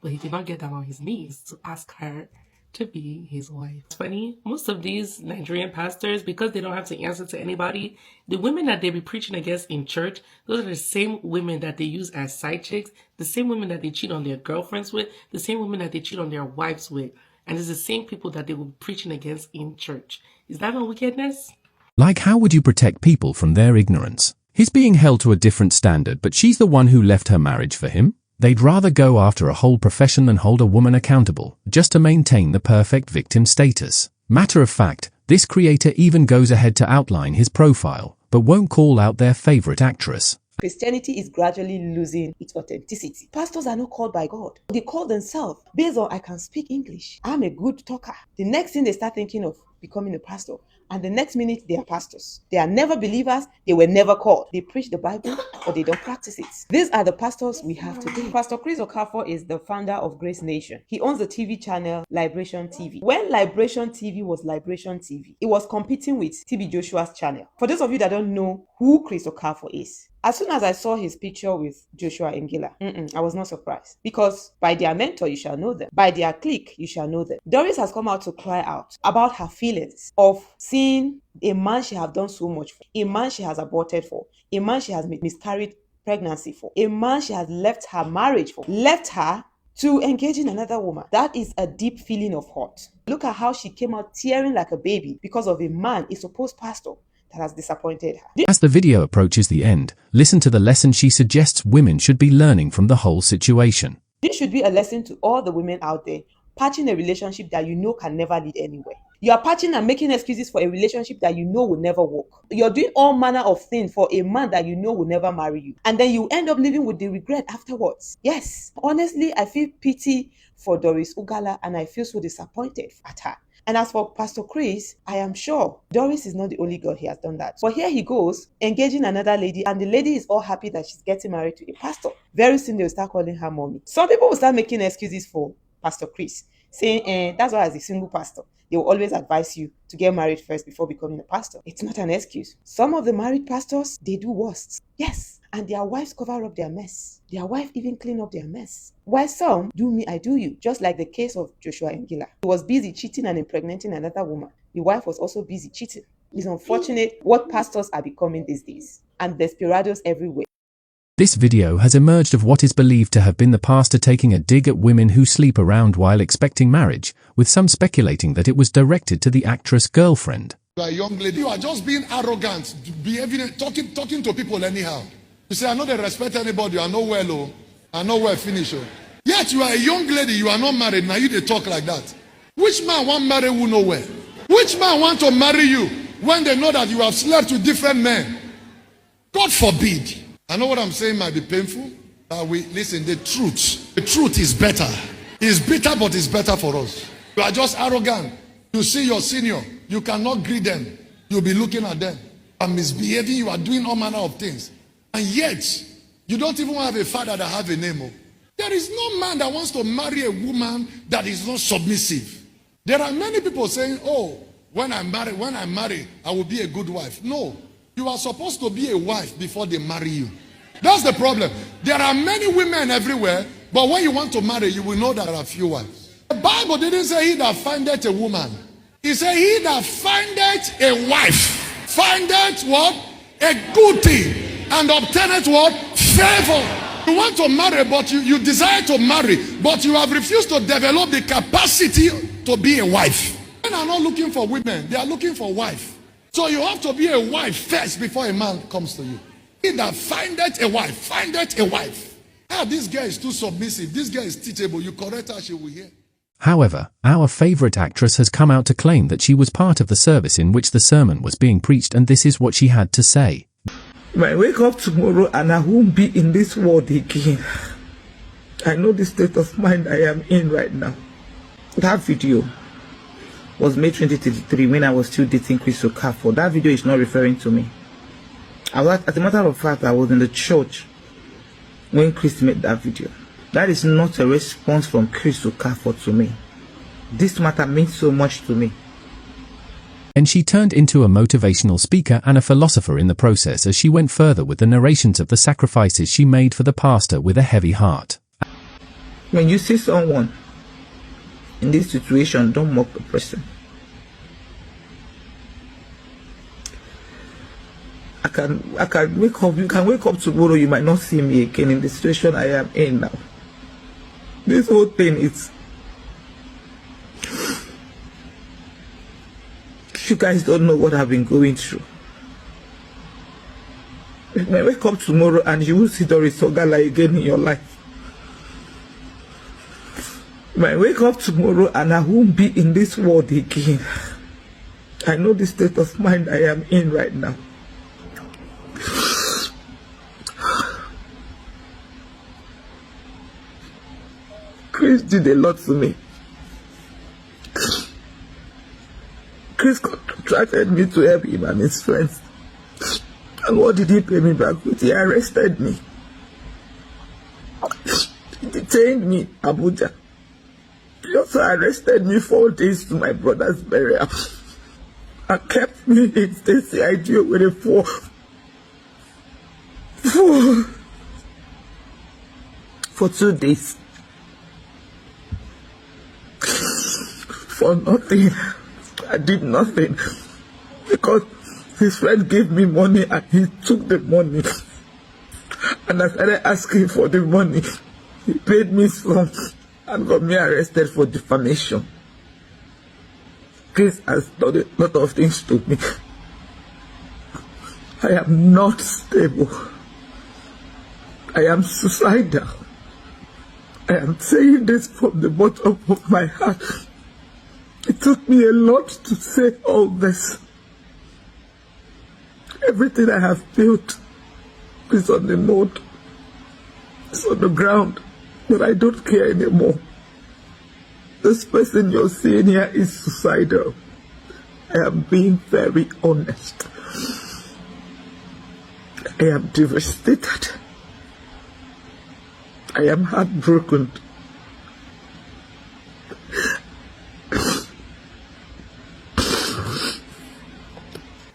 but he did not get down on his knees to ask her to be his wife. It's funny, most of these Nigerian pastors, because they don't have to answer to anybody, the women that they be preaching against in church, those are the same women that they use as side chicks, the same women that they cheat on their girlfriends with, the same women that they cheat on their wives with. And it's the same people that they will be preaching against in church. Is that not wickedness? Like, how would you protect people from their ignorance? He's being held to a different standard, but she's the one who left her marriage for him. They'd rather go after a whole profession than hold a woman accountable, just to maintain the perfect victim status. Matter of fact, this creator even goes ahead to outline his profile, but won't call out their favorite actress. Christianity is gradually losing its authenticity. Pastors are not called by God. They call themselves based on, I can speak English, I'm a good talker. The next thing they start thinking of becoming a pastor, and the next minute they are pastors. They are never believers. They were never called. They preach the Bible, but they don't practice it. These are the pastors we have today. Pastor Chris Okafor is the founder of Grace Nation. He owns the TV channel Liberation TV. When Liberation TV was Liberation TV, it was competing with TB Joshua's channel. For those of you that don't know who Chris Okafor is, as soon as I saw his picture with Joshua Ogala, I was not surprised. Because by their mentor, you shall know them. By their clique, you shall know them. Doris has come out to cry out about her feelings of seeing a man she has done so much for, a man she has aborted for, a man she has miscarried pregnancy for, a man she has left her marriage for, left her to engage in another woman. That is a deep feeling of hurt. Look at how she came out tearing like a baby because of a man, a supposed pastor, that has disappointed her. As the video approaches the end, listen to the lesson she suggests women should be learning from the whole situation. This should be a lesson to all the women out there patching a relationship that you know can never lead anywhere. You are patching and making excuses for a relationship that you know will never work. You're doing all manner of things for a man that you know will never marry you. And then you end up living with the regret afterwards. Yes, honestly, I feel pity for Doris Ogala and I feel so disappointed at her. And as for Pastor Chris, I am sure Doris is not the only girl he has done that. But here he goes, engaging another lady, and the lady is all happy that she's getting married to a pastor. Very soon they'll start calling her mommy. Some people will start making excuses for Pastor Chris, saying, that's why as a single pastor, they will always advise you to get married first before becoming a pastor. It's not an excuse. Some of the married pastors, they do worst. Yes, and their wives cover up their mess. Their wife even clean up their mess. While some do me, I do you, just like the case of Joshua Ogala. He was busy cheating and impregnating another woman. The wife was also busy cheating. It's unfortunate what pastors are becoming these days, and desperados everywhere. This video has emerged of what is believed to have been the pastor taking a dig at women who sleep around while expecting marriage, with some speculating that it was directed to the actress' girlfriend. You are a young lady, you are just being arrogant, behaving, talking to people anyhow. You say, I know they respect anybody, I know well, oh, I know where finish, oh. Yet you are a young lady, you are not married, now you they talk like that. Which man want marry who know where? Which man want to marry you when they know that you have slept with different men? God forbid. I know what I'm saying might be painful, Listen, the truth is better. It's bitter, but it's better for us. You are just arrogant. You see your senior, you cannot greet them. You'll be looking at them and misbehaving. You are doing all manner of things. And yet, you don't even have a father that have a name. There is no man that wants to marry a woman that is not submissive. There are many people saying, oh, when I marry, I will be a good wife. No, you are supposed to be a wife before they marry you. That's the problem. There are many women everywhere, but when you want to marry, you will know there are a few wives. The Bible didn't say he that findeth a woman. It said he that findeth a wife. Findeth what? A good thing. And obtaineth what? Favor. You want to marry, but you desire to marry, but you have refused to develop the capacity to be a wife. Men are not looking for women. They are looking for wife. So you have to be a wife first before a man comes to you. He that findeth a wife, findeth a wife. Ah, this girl is too submissive. This girl is teachable. You correct her, she will hear. However, our favorite actress has come out to claim that she was part of the service in which the sermon was being preached, and this is what she had to say. When I wake up tomorrow and I won't be in this world again, I know the state of mind I am in right now. That video was May 2023 when I was still dating Chris Okafor. That video is not referring to me. As a matter of fact, I was in the church when Chris made that video. That is not a response from Chris Okafor to me. This matter means so much to me. And she turned into a motivational speaker and a philosopher in the process as she went further with the narrations of the sacrifices she made for the pastor with a heavy heart. When you see someone in this situation, don't mock the person. I can wake up, you can wake up tomorrow, you might not see me again in the situation I am in now. This whole thing is, you guys don't know what I've been going through. If I wake up tomorrow and you will see Doris Ogala again in your life. If I wake up tomorrow and I won't be in this world again. I know the state of mind I am in right now. Chris did a lot to me. Chris contracted me to help him and his friends. And what did he pay me back with? He arrested me. He detained me in Abuja. He also arrested me 4 days to my brother's burial. And kept me in state CID with a 2 days. For nothing. I did nothing. Because his friend gave me money and he took the money. And I started asking for the money. He paid me some and got me arrested for defamation. Chris has done a lot of things to me. I am not stable. I am suicidal. I am saying this from the bottom of my heart. It took me a lot to say all this. Everything I have built is on the mold. It's on the ground. But I don't care anymore. This person you're seeing here is suicidal. I am being very honest. I am devastated. I am heartbroken.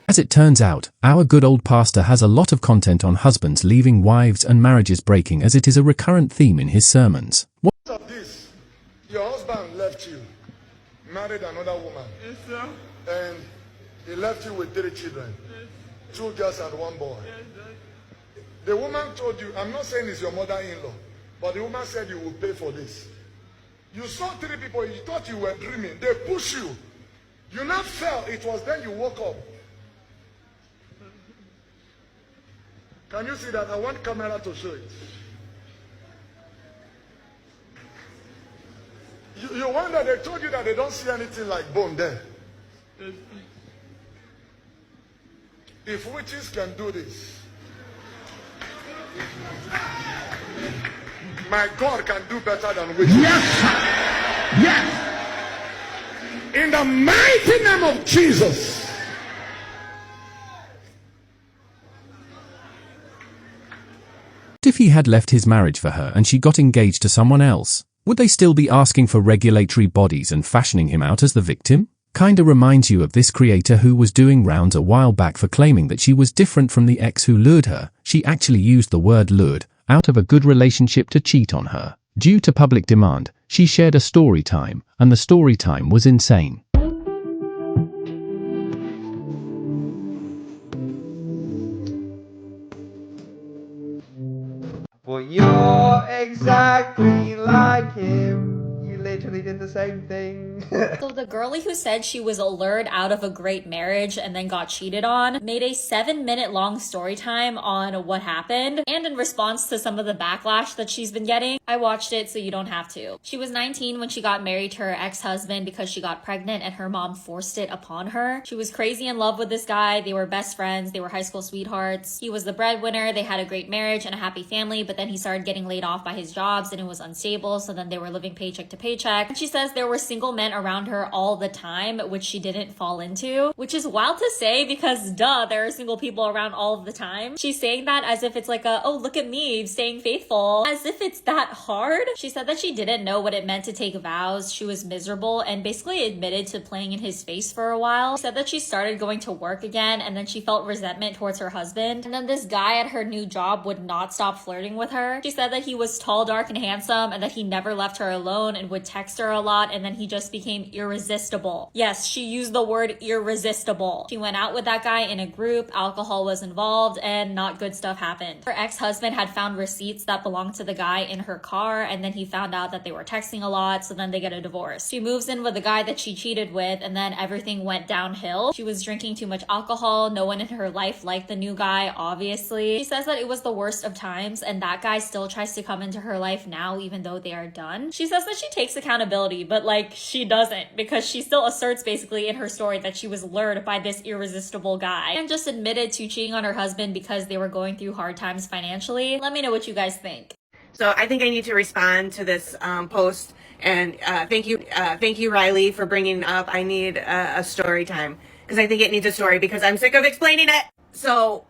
As it turns out, our good old pastor has a lot of content on husbands leaving wives and marriages breaking, as it is a recurrent theme in his sermons. Of this, your husband left you, married another woman, yes, sir. And he left you with 3 children, yes. 2 girls and 1 boy. Yes, sir. The woman told you, I'm not saying it's your mother-in-law, but the woman said you will pay for this. You saw 3 people, you thought you were dreaming. They pushed you. You now fell. It was then you woke up. Can you see that? I want camera to show it. You wonder, they told you that they don't see anything like bone there. If witches can do this, My God can do better than witches. Yes, sir. Yes. In the mighty name of Jesus. If he had left his marriage for her and she got engaged to someone else, would they still be asking for regulatory bodies and fashioning him out as the victim? Kinda reminds you of this creator who was doing rounds a while back for claiming that she was different from the ex who lured her. She actually used the word lured out of a good relationship to cheat on her. Due to public demand, she shared a story time, and the story time was insane. Well, you're exactly like him. You literally did the same thing. So the girlie who said she was lured out of a great marriage and then got cheated on made a 7-minute long story time on what happened, and in response to some of the backlash that she's been getting. I watched it so you don't have to. She was 19 when she got married to her ex-husband because she got pregnant and her mom forced it upon her. She was crazy in love with this guy. They were best friends. They were high school sweethearts. He was the breadwinner. They had a great marriage and a happy family, but then he started getting laid off by his jobs and it was unstable, so then they were living paycheck to paycheck. And she says there were single men around her all the time, which she didn't fall into, which is wild to say because duh, there are single people around all of the time. She's saying that as if it's like a, oh, look at me staying faithful, as if it's that hard. She said that she didn't know what it meant to take vows. She was miserable and basically admitted to playing in his face for a while. She said that she started going to work again and then she felt resentment towards her husband. And then this guy at her new job would not stop flirting with her. She said that he was tall, dark, and handsome and that he never left her alone and would text her a lot, and then he just became irresistible. Yes, she used the word irresistible. She went out with that guy in a group, alcohol was involved, and not good stuff happened. Her ex-husband had found receipts that belonged to the guy in her car, and then he found out that they were texting a lot, so then they get a divorce. She moves in with the guy that she cheated with, and then everything went downhill. She was drinking too much alcohol. No one in her life liked the new guy, obviously. She says that it was the worst of times, and that guy still tries to come into her life now, even though they are done. She says that she takes accountability, but like she doesn't, because she still asserts basically in her story that she was lured by this irresistible guy and just admitted to cheating on her husband because they were going through hard times financially. Let me know what you guys think. So I think I need to respond to this post, and thank you Riley for bringing up I need a story time, because I think it needs a story because I'm sick of explaining it. So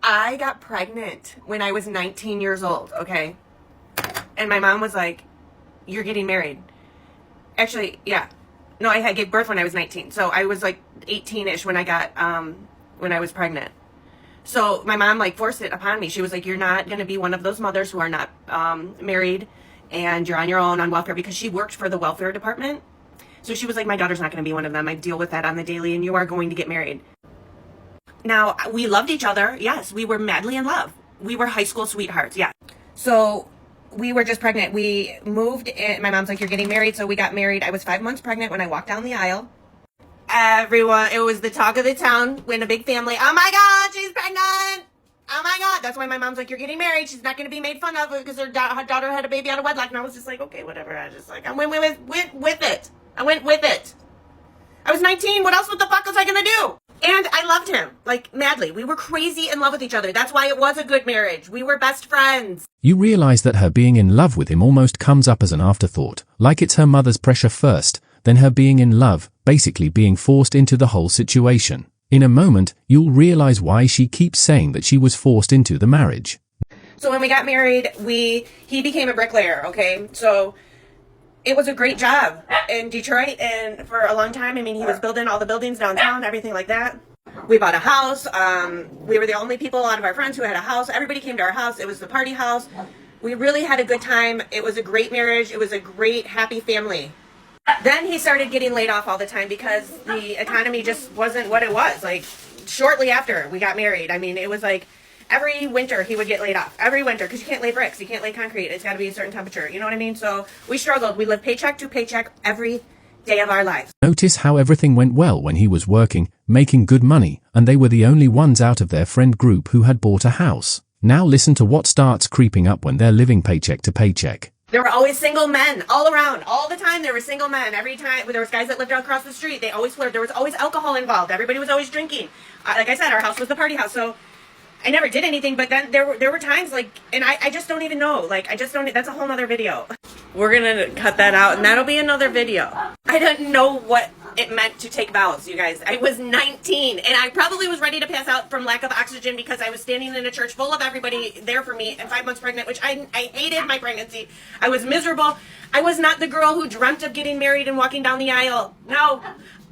I got pregnant when I was 19 years old, okay? And my mom was like, you're getting married. Actually, yeah. No, I gave birth when I was 19. So I was like 18-ish when I was pregnant. So my mom like forced it upon me. She was like, you're not going to be one of those mothers who are not married and you're on your own on welfare, because she worked for the welfare department. So she was like, my daughter's not going to be one of them. I deal with that on the daily, and you are going to get married. Now, we loved each other. Yes, we were madly in love. We were high school sweethearts. Yeah. So we were just pregnant. We moved in. My mom's like, you're getting married. So we got married. I was 5 months pregnant when I walked down the aisle. Everyone, it was the talk of the town. When a big family, oh my God, she's pregnant. Oh my God. That's why my mom's like, you're getting married. She's not going to be made fun of because her daughter had a baby out of wedlock. And I was just like, okay, whatever. I went with it. I went with it. I was 19. What the fuck was I going to do? And I loved him, like, madly. We were crazy in love with each other. That's why it was a good marriage. We were best friends. You realize that her being in love with him almost comes up as an afterthought, like it's her mother's pressure first, then her being in love, basically being forced into the whole situation. In a moment, you'll realize why she keeps saying that she was forced into the marriage. So when we got married, he became a bricklayer, okay? So it was a great job in Detroit, and for a long time, I mean, he was building all the buildings downtown, everything like that. We bought a house. We were the only people out of our friends who had a house. Everybody came to our house. It was the party house. We really had a good time. It was a great marriage. It was a great, happy family. Then he started getting laid off all the time because the economy just wasn't what it was. Like, shortly after we got married, I mean, it was like every winter he would get laid off. Every winter, because you can't lay bricks. You can't lay concrete. It's got to be a certain temperature. You know what I mean? So we struggled. We lived paycheck to paycheck every day of our lives. Notice how everything went well when he was working, making good money, and they were the only ones out of their friend group who had bought a house. Now listen to what starts creeping up when they're living paycheck to paycheck. There were always single men all around. All the time there were single men. Every time there was guys that lived across the street. They always flirted. There was always alcohol involved. Everybody was always drinking. Like I said, our house was the party house. So I never did anything, but then there were times like, and I just don't even know. Like, I just don't, that's a whole nother video. We're gonna cut that out and that'll be another video. I didn't know what it meant to take vows, you guys. I was 19 and I probably was ready to pass out from lack of oxygen because I was standing in a church full of everybody there for me and 5 months pregnant, which I hated my pregnancy. I was miserable. I was not the girl who dreamt of getting married and walking down the aisle. No.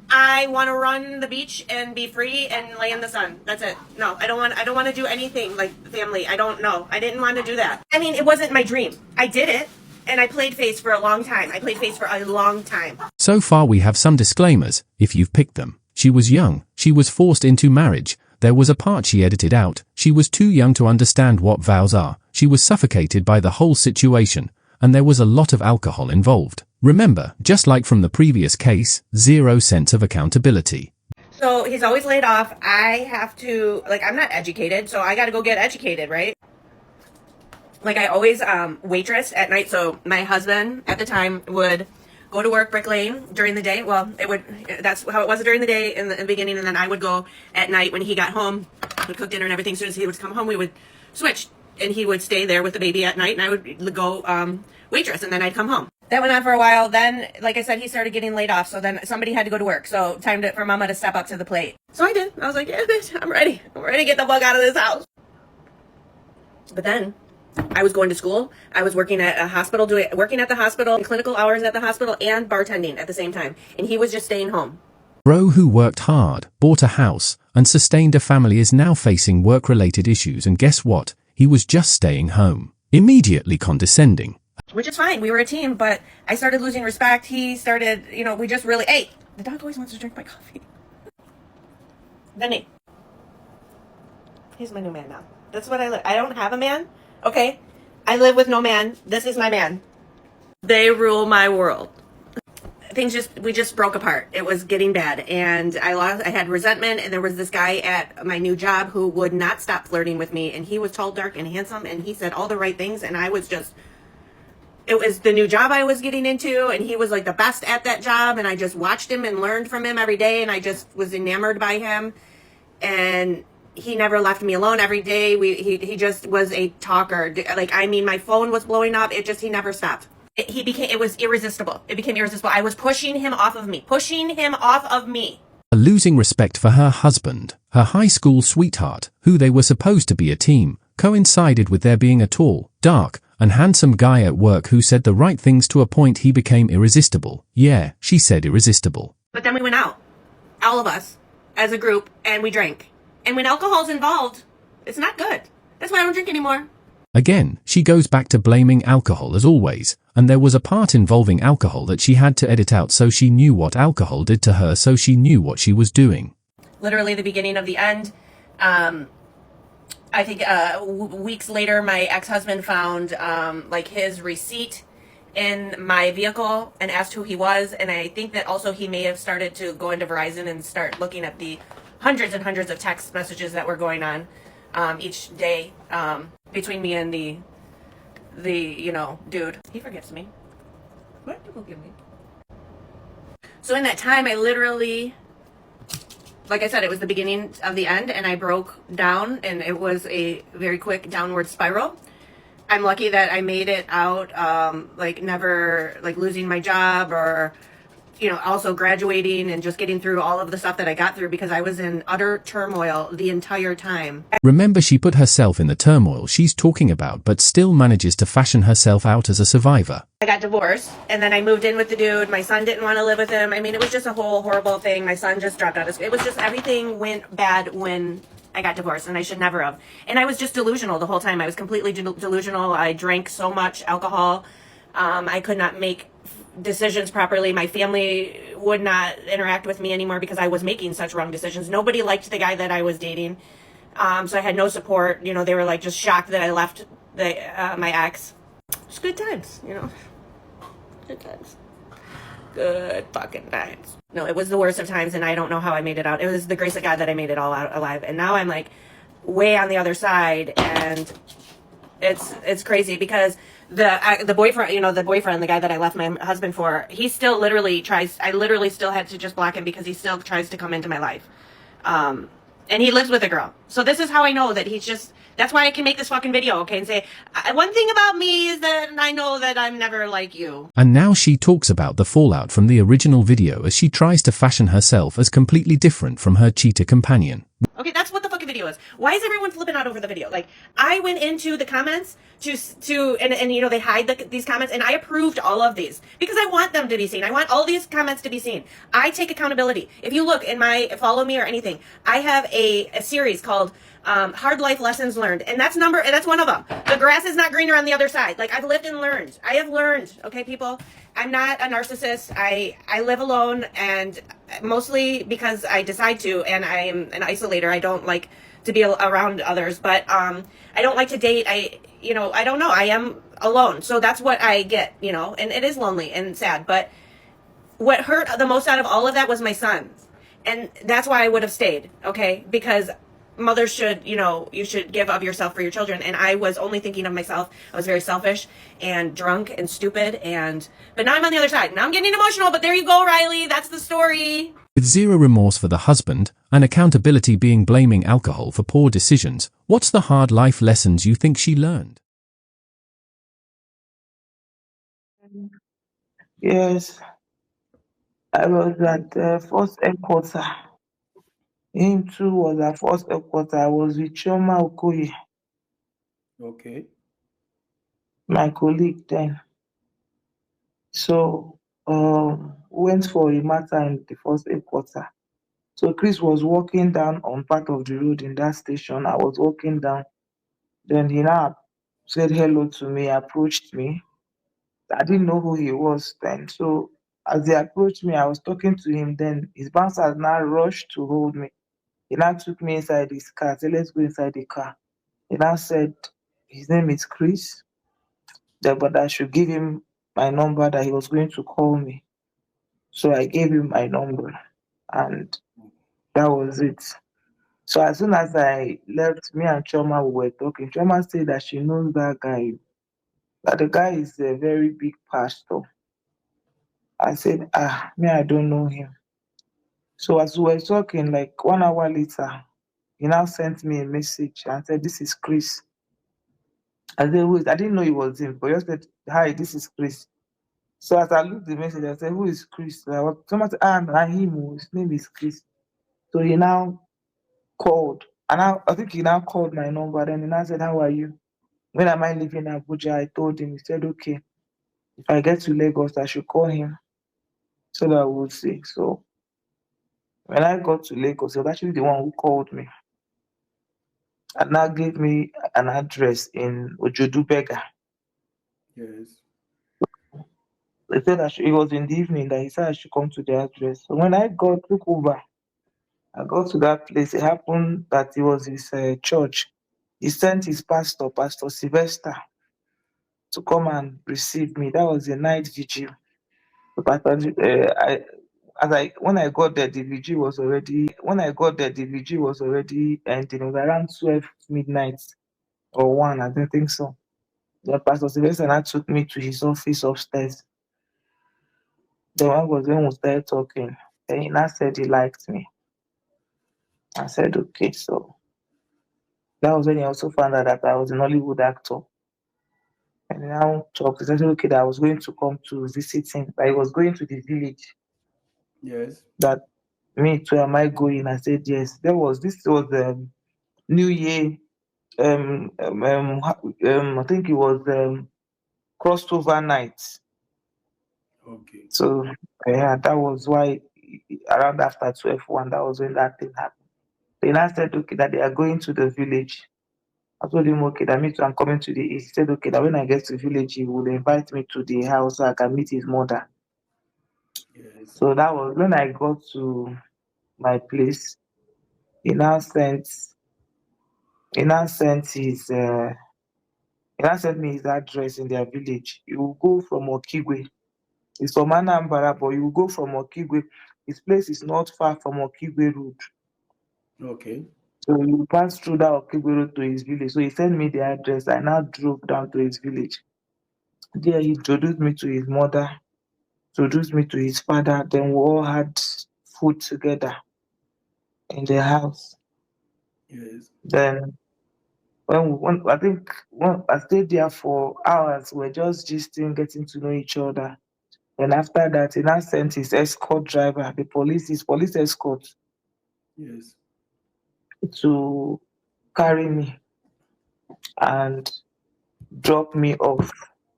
I want to run the beach and be free and lay in the sun. That's it. No, I don't want to do anything like family. I don't know. I didn't want to do that. I mean, it wasn't my dream. I did it and I played face for a long time. So far we have some disclaimers, if you've picked them. She was young. She was forced into marriage. There was a part she edited out. She was too young to understand what vows are. She was suffocated by the whole situation. And there was a lot of alcohol involved. Remember, just like from the previous case, 0 sense of accountability. So he's always laid off. I have to, like, I'm not educated, so I got to go get educated, right? Like, I always waitress at night. So my husband at the time would go to work bricklaying during the day. Well, that's how it was during the day in the beginning. And then I would go at night when he got home, would cook dinner and everything. As soon as he would come home, we would switch. And he would stay there with the baby at night and I would go waitress and then I'd come home. That went on for a while. Then, like I said, he started getting laid off. So then somebody had to go to work. So time for mama to step up to the plate. So I did. I was like, yeah, bitch, I'm ready. I'm ready to get the fuck out of this house. But then I was going to school. I was working at a hospital, working at the hospital, clinical hours at the hospital and bartending at the same time. And he was just staying home. Bro who worked hard, bought a house, and sustained a family is now facing work-related issues, and guess what? He was just staying home. Immediately condescending. Which is fine. We were a team, but I started losing respect. He started, we just really, hey, the dog always wants to drink my coffee. Benny. He's my new man now. That's what I live. I don't have a man. Okay. I live with no man. This is my man. They rule my world. We just broke apart. It was getting bad and I had resentment, and there was this guy at my new job who would not stop flirting with me, and he was tall, dark, and handsome, and he said all the right things, and it was the new job I was getting into, and he was like the best at that job, and I just watched him and learned from him every day, and I just was enamored by him, and he never left me alone every day. He just was a talker. Like, I mean, my phone was blowing up. He never stopped. It was irresistible. It became irresistible. I was pushing him off of me. Losing respect for her husband, her high school sweetheart, who they were supposed to be a team, coincided with there being a tall, dark, and handsome guy at work who said the right things to a point he became irresistible. Yeah, she said irresistible. But then we went out, all of us, as a group, and we drank. And when alcohol's involved, it's not good. That's why I don't drink anymore. Again, she goes back to blaming alcohol as always, and there was a part involving alcohol that she had to edit out so she knew what alcohol did to her, so she knew what she was doing. Literally the beginning of the end. I think weeks later, my ex-husband found like his receipt in my vehicle and asked who he was, and I think that also he may have started to go into Verizon and start looking at the hundreds and hundreds of text messages that were going on each day between me and the dude. He forgives me. What? He forgive me. So in that time, I literally, like I said, it was the beginning of the end, and I broke down, and it was a very quick downward spiral. I'm lucky that I made it out, never losing my job or, also graduating and just getting through all of the stuff that I got through, because I was in utter turmoil the entire time. Remember, she put herself in the turmoil she's talking about, but still manages to fashion herself out as a survivor. I got divorced, and then I moved in with the dude. My son didn't want to live with him. I mean, it was just a whole horrible thing. My son just dropped out of school. It was just, everything went bad when I got divorced, and I should never have. And I was just delusional the whole time. I was completely delusional. I drank so much alcohol. I could not make decisions properly. My family would not interact with me anymore because I was making such wrong decisions. Nobody liked the guy that I was dating. So I had no support. They were just shocked that I left my ex. Just good times, Good times. Good fucking times. No, it was the worst of times, and I don't know how I made it out. It was the grace of God that I made it all out alive. And now I'm way on the other side, and it's crazy because the boyfriend, the guy that I left my husband for, he still literally tries. I literally still had to just block him because he still tries to come into my life. and he lives with a girl. So this is how I know that he's just, that's why I can make this fucking video, okay, and say, one thing about me is that I know that I'm never like you. And now she talks about the fallout from the original video as she tries to fashion herself as completely different from her cheater companion. Okay, that's what the fucking video is. Why is everyone flipping out over the video? Like, I went into the comments and you know, they hide these comments, and I approved all of these because I want them to be seen. I want all these comments to be seen. I take accountability. If you look in my follow me or anything, I have a series called Hard Life Lessons Learned, and that's one of them. The grass is not greener on the other side. Like, I've lived and learned. I have learned, okay, people? I'm not a narcissist. I live alone, and mostly because I decide to, and I am an isolator. I don't like to be around others, but I don't like to date. I don't know. I am alone. So that's what I get, you know, and it is lonely and sad. But what hurt the most out of all of that was my son. And that's why I would have stayed, okay? Because mothers should, you know, you should give of yourself for your children. And I was only thinking of myself. I was very selfish and drunk and stupid. But now I'm on the other side. Now I'm getting emotional, but there you go, Riley. That's the story. With zero remorse for the husband, and accountability being blaming alcohol for poor decisions, what's the hard life lessons you think she learned? Yes, I was at first headquarter. Him too was at first headquarter. I was with Chioma Okoye, Okay. my colleague then. So went for a matter in the first headquarter. So Chris was walking down on part of the road in that station. I was walking down. Then he now said hello to me, approached me. I didn't know who he was then. So as he approached me, I was talking to him. Then his bouncer now rushed to hold me. He now took me inside his car. Said, let's go inside the car. He now said his name is Chris, but I should give him my number, that he was going to call me. So I gave him my number, and that was it. So as soon as I left, me and Choma were talking. Choma said that she knows that guy, that the guy is a very big pastor. I said, me, I don't know him. So as we were talking, like 1 hour later, he now sent me a message and said, this is Chris. I said, who is? I didn't know it was him, but he just said, hi, this is Chris. So as I looked at the message, I said, who is Chris? Someone said, him, his name is Chris. So he now called, and I think he now called my number. Then he now said, how are you? When am I leaving Abuja? I told him. He said, okay, if I get to Lagos, I should call him so that we'll see. So when I got to Lagos, he was actually the one who called me and now gave me an address in Ojodubega. Yes. They said it was in the evening that he said I should come to the address. So when I took over, I got to that place. It happened that it was his church. He sent his pastor, Pastor Sylvester, to come and receive me. That was a night vigil. So when I got there, the vigil was already. When I got there, the vigil was already ending. It was around 12 midnight or 1. I don't think so. Then Pastor Sylvester now took me to his office upstairs. The one was when we started talking. Then he now said he liked me. I said, okay. So that was when he also found out that I was an Hollywood actor. And he now talked. He said, okay, that I was going to come to visit him. That I was going to the village. Yes. That me too, am I going? I said, yes. This was New Year. I think it was crossover night. Okay. So yeah, that was why around after 12:1, that was when that thing happened. Then I said, okay, that they are going to the village. I told him, okay, that means I'm coming to the east. He said, okay, that when I get to the village, he will invite me to the house so I can meet his mother. Yes. So that was when I got to my place. He now sent me his address in their village. You will go from Okigwe. It's from Anambra, but you will go from Okigwe. His place is not far from Okigwe Road. Okay. So you pass through that Okigwe Road to his village. So he sent me the address. I now drove down to his village. There he introduced me to his mother, introduced me to his father. Then we all had food together in the house. Yes. Then when I think when I stayed there for hours, we're just gisting, getting to know each other. And after that, he now sent his escort driver, his police escort, Yes. to carry me and drop me off,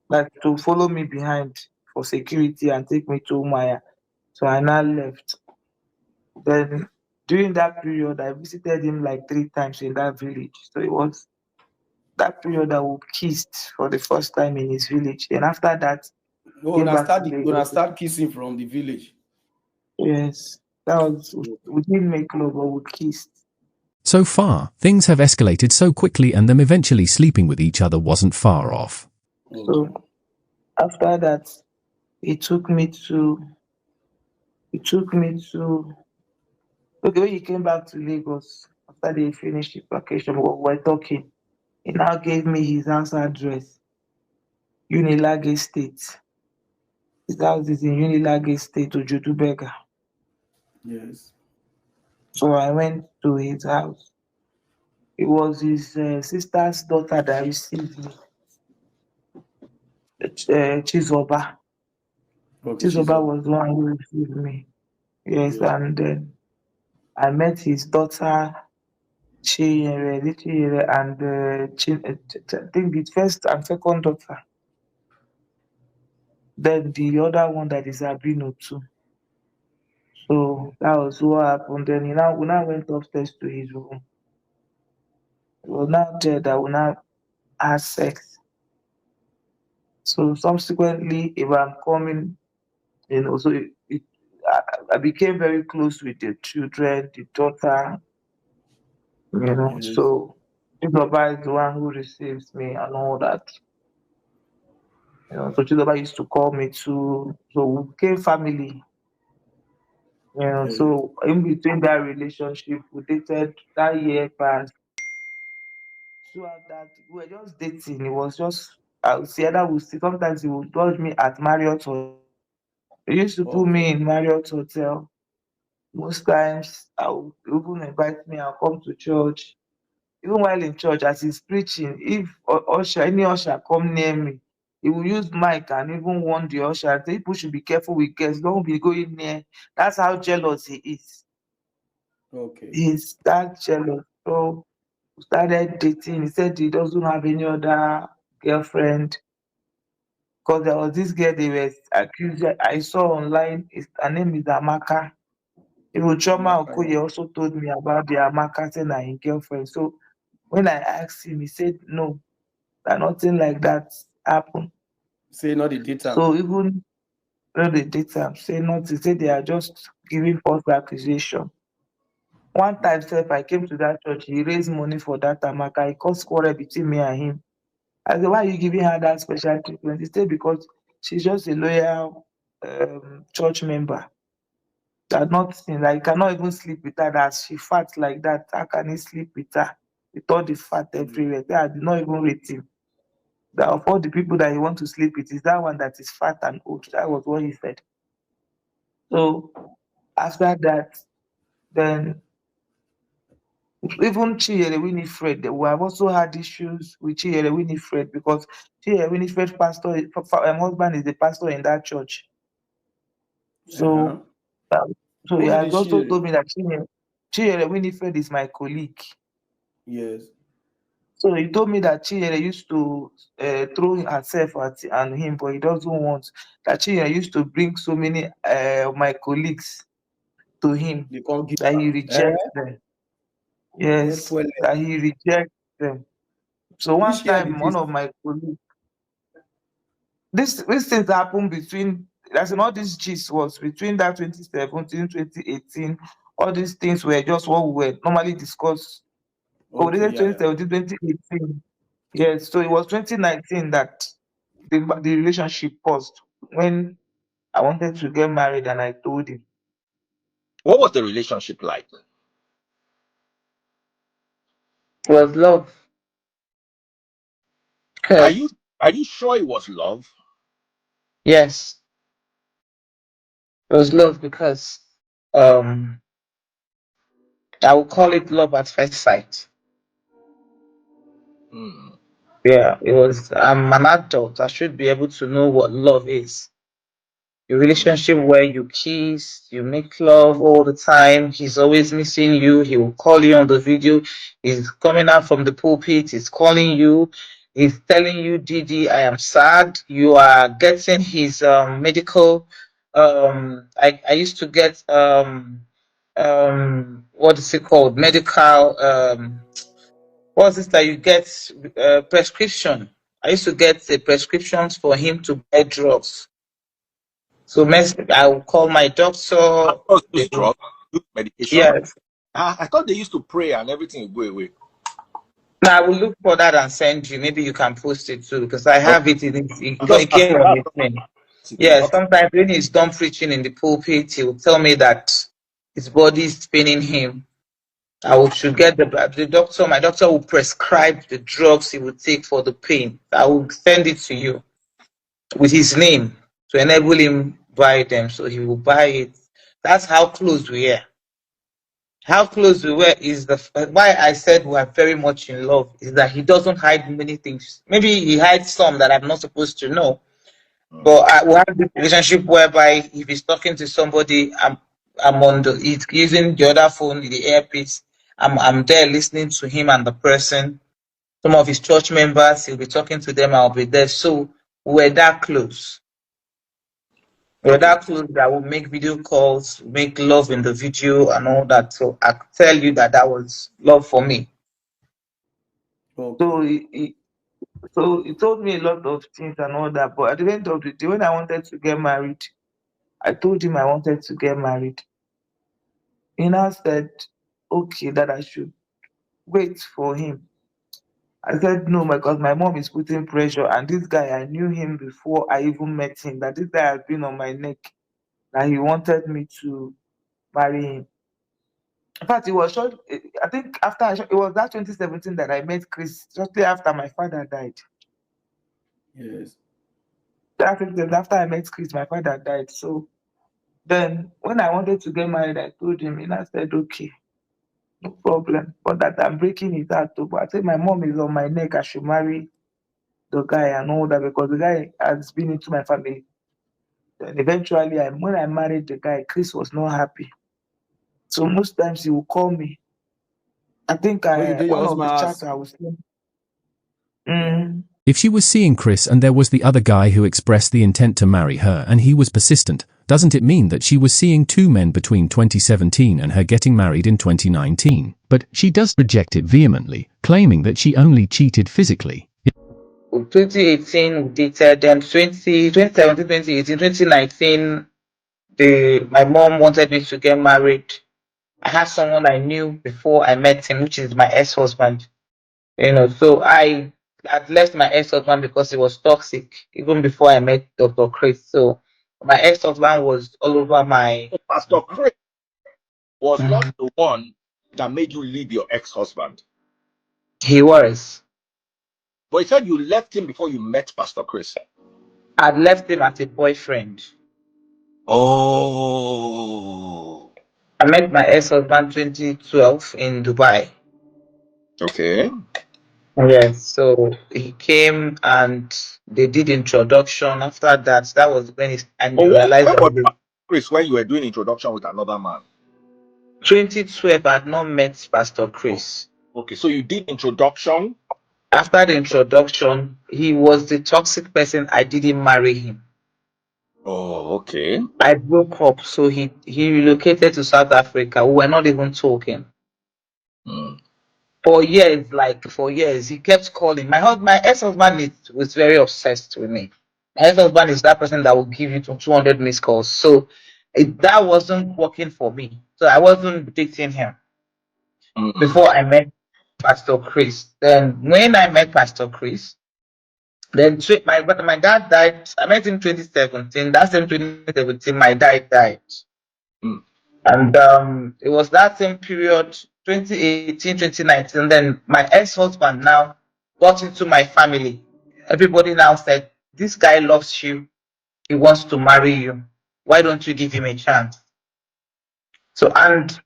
like to follow me behind for security and take me to Maya. So I now left. Then during that period, I visited him like 3 times in that village. So it was that period that we kissed for the first time in his village. And after that, No, came back to when I Lagos. start kissing from the village. Yes, that was, we didn't make love, but we kissed. So far, things have escalated so quickly and them eventually sleeping with each other wasn't far off. So after that, he took me to, okay, when he came back to Lagos, after they finished the vacation, we were talking. He now gave me his house address, Unilage State. His house is in Unilage State, Ojudubega. Yes. So I went to his house. It was his sister's daughter that received me, Chizoba. Okay, Chizoba was the one who received me. Yes, and then I met his daughter, Chinyere, and I think the first and second daughter. Then the other one that is Abino too. So that was what happened. Then we now went upstairs to his room. It was not there that we now had sex. So subsequently, if I'm coming, so I became very close with the children, the daughter, Yes. so Chizoba is the one who receives me and all that. So Chizoba used to call me too. So we became family. So in between that relationship, we dated that year passed. Throughout that, we were just dating. It was just, I would say that we see sometimes he would judge me at Marriott Hotel. He used to put me in Marriott Hotel. Most times I would even invite me, I'll come to church. Even while in church, as he's preaching, if any usher come near me, he will use mic and even warn the usher. People should be careful with guests. Don't be going near. That's how jealous he is. Okay. He's that jealous. So we started dating. He said he doesn't have any other girlfriend. Because there was this girl they were accused. I saw online. Her name is Amaka. Even Choma Okoye also told me about the Amaka saying that his girlfriend. So when I asked him, he said no, that nothing like that happened. Say not the data. So even when the data say not, he said they are just giving false accusation. One time, if I came to that church, he raised money for that Amaka. He caused quarrel between me and him. I said, why are you giving her that special treatment? He said, because she's just a loyal church member. That nothing, like, cannot even sleep with her. That she fat like that. How can he sleep with her? With all the fat everywhere. I did not even rate him. That of all the people that he want to sleep with, is that one that is fat and old. That was what he said. So after that, then even Chinyere Winifred, we have also had issues with Chinyere Winifred because Chinyere Winifred's husband is the pastor in that church. So, so he has also told me that Chinyere Winifred is my colleague. Yes. So he told me that Chinyere used to throw herself at him, but he doesn't want. That Chinyere used to bring so many of my colleagues to him that he rejects them. Yes, that he rejects them. So one time, one of my colleagues, this things happened between, as in all this gist was between that 2017, 2018. All these things were just what we were normally discussed. Okay, 2017, 2018. Yes, so it was 2019 that the relationship paused when I wanted to get married and I told him. What was the relationship like? It was love. Are you sure it was love? Yes, it was love because I will call it love at first sight. Hmm. Yeah, it was. I'm an adult. I should be able to know what love is. A relationship where you kiss, you make love all the time. He's always missing you. He will call you on the video. He's coming out from the pulpit. He's calling you. He's telling you, Didi, I am sad. You are getting his medical. I used to get what is it called? Medical what's this that you get prescription. I used to get the prescriptions for him to buy drugs. So I will call my doctor. Doctors use drugs, use medication. Yes. I thought they used to pray and everything would go away. Now I will look for that and send you. Maybe you can post it too, because I have it in it. I'm just It came asking. on with me. Yeah, sometimes when he's done preaching in the pulpit, he will tell me that his body is paining him. Should get the doctor. My doctor will prescribe the drugs he will take for the pain. I will send it to you with his name to enable him buy them. So he will buy it. That's how close we are. How close we were is why I said we are very much in love is that he doesn't hide many things. Maybe he hides some that I'm not supposed to know. But we have this relationship whereby if he's talking to somebody, he's using the other phone, the earpiece. I'm there listening to him and the person. Some of his church members, he'll be talking to them, I'll be there. So we're that close. We're that close that will make video calls, make love in the video and all that. So I could tell you that was love for me. So he told me a lot of things and all that. But at the end of the day, when I wanted to get married, I told him I wanted to get married. He now said, okay, that I should wait for him. I said no, because my mom is putting pressure, and this guy, I knew him before I even met him, that this guy has been on my neck, that he wanted me to marry him. In fact, it was short. I think it was that 2017 that I met Chris, shortly after my father died. Yes. After I met Chris, my father died. So then when I wanted to get married, I told him, and I said, okay, no problem. But that I'm breaking his heart too. But I said my mom is on my neck, I should marry the guy and all that, because the guy has been into my family. Then eventually, when I married the guy, Chris was not happy. So most times he will call me. I think one of the chats I was saying. If she was seeing Chris and there was the other guy who expressed the intent to marry her and he was persistent, doesn't it mean that she was seeing two men between 2017 and her getting married in 2019? But she does reject it vehemently, claiming that she only cheated physically. 2018 we dated, then 2017, 2018, 2019, my mom wanted me to get married. I had someone I knew before I met him, which is my ex-husband. So I had left my ex-husband because he was toxic, even before I met Dr. Chris. So my ex-husband was all over my... Pastor Chris was not the one that made you leave your ex-husband. He was. But you said you left him before you met Pastor Chris. I left him as a boyfriend. Oh. I met my ex-husband 2012 in Dubai. Okay. Yes, so he came and they did introduction. After that was when I realized that Chris, when you were doing introduction with another man. 2012, I had not met Pastor Chris. Okay, so you did introduction. After the introduction, he was the toxic person. I didn't marry him. Oh, okay. I broke up, so he relocated to South Africa. We were not even talking. For years, he kept calling. My ex-husband was very obsessed with me. My ex-husband is that person that will give you 200 missed calls. So that wasn't working for me. So I wasn't dating him before I met Pastor Chris. Then when I met Pastor Chris, then my dad died. I met him in 2017. That's in 2017. My dad died. And it was that same period, 2018, 2019. Then my ex-husband now got into my family. Everybody now said, this guy loves you. He wants to marry you. Why don't you give him a chance? So, and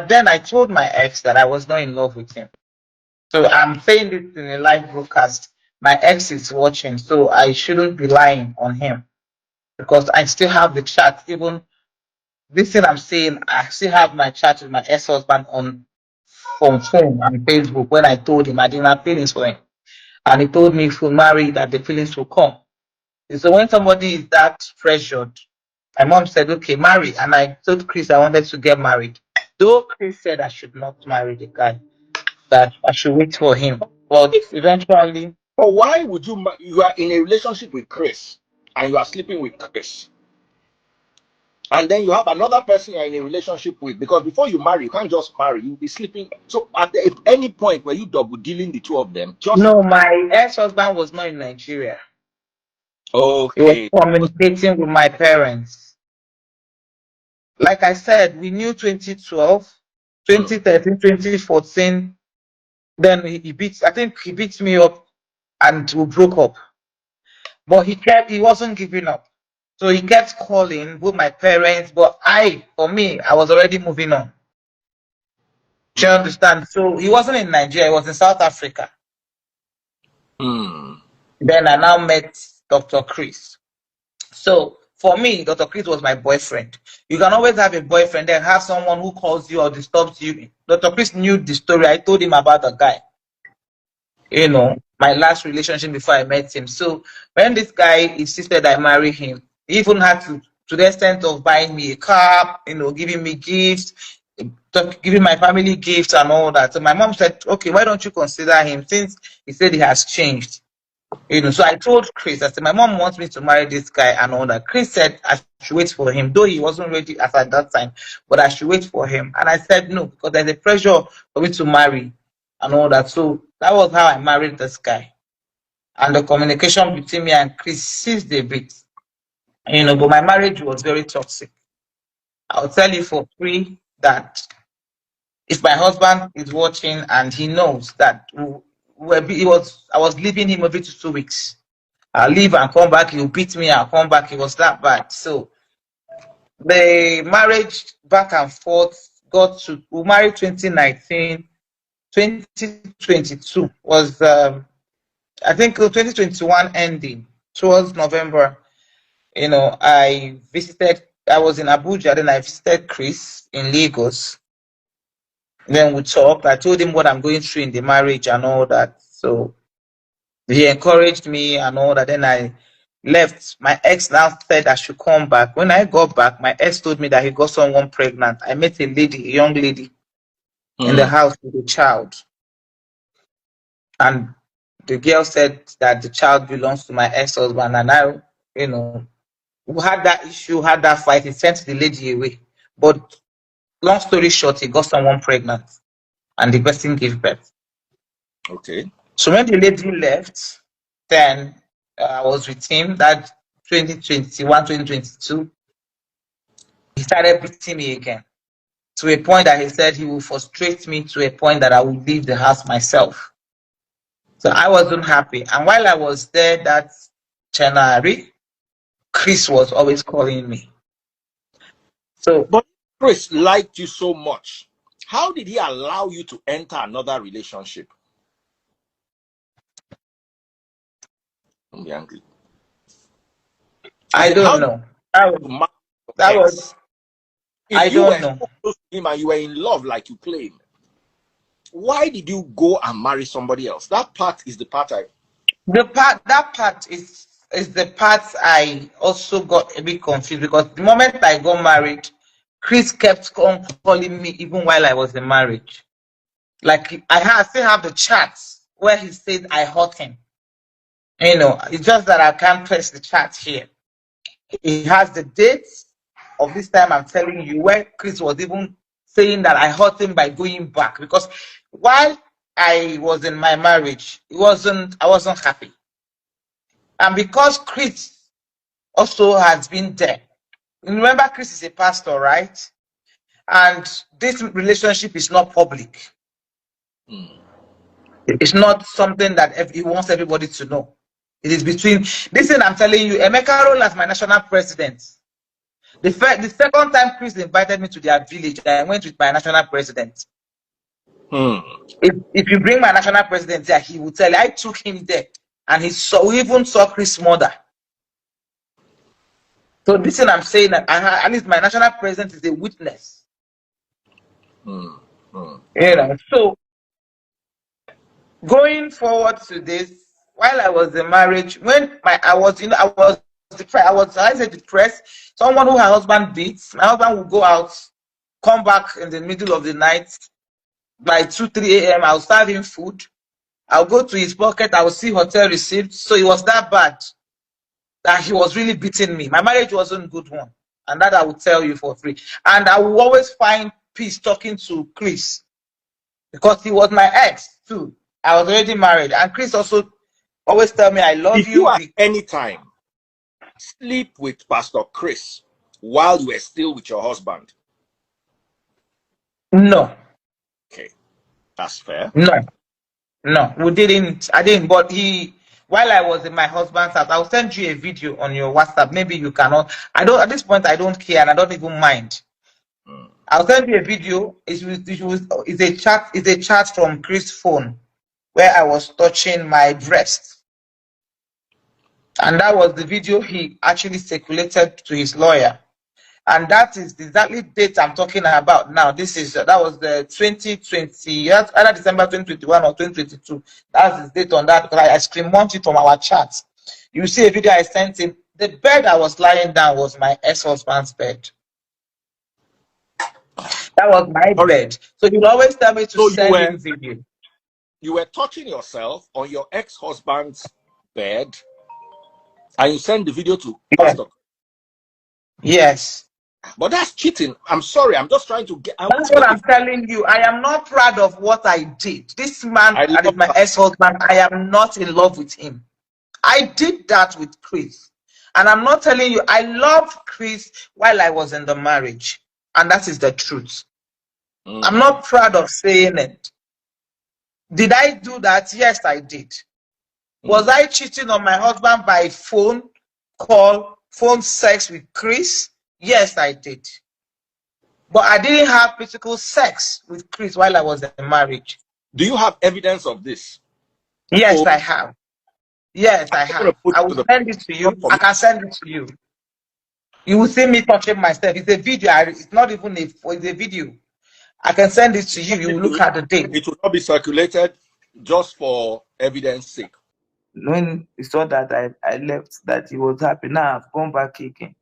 then I told my ex that I was not in love with him. So I'm saying this in a live broadcast. My ex is watching, so I shouldn't be lying on him because I still have the chat. Even this thing I'm saying, I still have my chat with my ex-husband on phone and Facebook when I told him I didn't have feelings for him. And he told me if we marry that the feelings will come. So when somebody is that pressured, my mom said, okay, marry. And I told Chris I wanted to get married. Though Chris said I should not marry the guy, that I should wait for him. But eventually. But why would you? You are in a relationship with Chris, and you are sleeping with Chris, and then you have another person you're in a relationship with. Because before you marry, you can't just marry. You'll be sleeping. So at any point were you double dealing the two of them? No, my ex-husband was not in Nigeria. Okay. He was communicating with my parents. Like I said, we knew 2012, 2013, 2014. Then he beat. I think he beat me up, and we broke up. But he wasn't giving up. So he kept calling with my parents. But for me, I was already moving on. Do you understand? So he wasn't in Nigeria, he was in South Africa. Then I now met Dr. Chris. So for me, Dr. Chris was my boyfriend. You can always have a boyfriend and have someone who calls you or disturbs you. Dr. Chris knew the story. I told him about the guy. You know, my last relationship before I met him. So when this guy insisted I marry him, he even had to the extent of buying me a car, you know, giving me gifts, giving my family gifts and all that. So my mom said, okay, why don't you consider him since he said he has changed? You know, so I told Chris, I said, my mom wants me to marry this guy and all that. Chris said I should wait for him, though he wasn't ready at that time, but I should wait for him. And I said no, because there's a pressure for me to marry and all that. So that was how I married this guy. And the communication between me and Chris ceased a bit. You know, but my marriage was very toxic. I'll tell you for free that if my husband is watching and he knows that I was leaving him every 2 weeks. I'll leave and come back, he'll beat me, I'll come back. It was that bad. So the marriage back and forth we married 2019, 2022 was I think 2021 ending towards November. You know, I was in Abuja, then I visited Chris in Lagos. Then we talked. I told him what I'm going through in the marriage and all that. So he encouraged me and all that. Then I left. My ex now said I should come back. When I got back, my ex told me that he got someone pregnant. I met a young lady in the house with a child. And the girl said that the child belongs to my ex-husband. And I, you know, we had that issue, had that fight. He sent the lady away. But long story short, he got someone pregnant. And the person gave birth. Okay. So when the lady left, then I was with him that 2021, 2022. He started beating me again to a point that he said he will frustrate me to a point that I will leave the house myself. So I wasn't happy. And while I was there that January, Chris was always calling me. So, but Chris liked you so much. How did he allow you to enter another relationship? Don't be angry. I don't know. I don't know. So close to him and you were in love like you claim, why did you go and marry somebody else? That part is the part that part is the part I also got a bit confused, because the moment I got married, Chris kept on calling me even while I was in marriage. Like I still have the chats where he said I hurt him. You know, it's just that I can't press the chat here. He has the dates of this time I'm telling you, where Chris was even saying that I hurt him by going back, because while I was in my marriage, I wasn't happy. And because Chris also has been there. Remember, Chris is a pastor, right? And this relationship is not public. It's not something that he wants everybody to know. It is between, listen, I'm telling you, Emeka role as my national president. The second time Chris invited me to their village, I went with my national president. If you bring my national president there, he will tell you, I took him there, and we even saw Chris' mother. So this thing I'm saying, at least my national president is a witness. You know, so going forward to this, while I was in marriage, when I was depressed. Someone who her husband beats, my husband will go out, come back in the middle of the night, by 2, 3 a.m. I'll serve him food. I'll go to his pocket, I will see hotel receipts. So it was that bad that he was really beating me. My marriage wasn't a good one. And that I will tell you for free. And I will always find peace talking to Chris, because he was my ex too. I was already married. And Chris also always tell me, I love you. If you at any time sleep with Pastor Chris while you were still with your husband? No. Okay, that's fair. No, we didn't. I didn't. But while I was in my husband's house, I'll send you a video on your WhatsApp. Maybe you cannot. At this point, I don't care, and I don't even mind. I'll send you a video. It's a chat from Chris' phone where I was touching my breast. And that was the video he actually circulated to his lawyer. And that is the exactly date I'm talking about now. That was the 2020, either December 2021 or 2022. That's the date on that, because I screenshot it from our chat. You see a video I sent him. The bed I was lying down was my ex-husband's bed. That was my bed. So you'd always tell me to send him video. You were touching yourself on your ex-husband's bed, and you send the video to Pastor. Yes. But that's cheating. I'm sorry. I'm just trying to get. That's what I'm telling you. I am not proud of what I did. This man, that is my ex-husband, I am not in love with him. I did that with Chris. And I'm not telling you, I loved Chris while I was in the marriage. And that is the truth. I'm not proud of saying it. Did I do that? Yes, I did. Was I cheating on my husband by phone call, phone sex with Chris? Yes, I did. But I didn't have physical sex with Chris while I was in marriage. Do you have evidence of this? Yes, I have. Yes, I have. I will send it to you. I can send it to you. You will see me touching myself. It's a video. It's not even it's a video. I can send it to you. You will look at the date. It will not be circulated just for evidence sake. When he saw that I left, that he was happy. Now I've gone back again.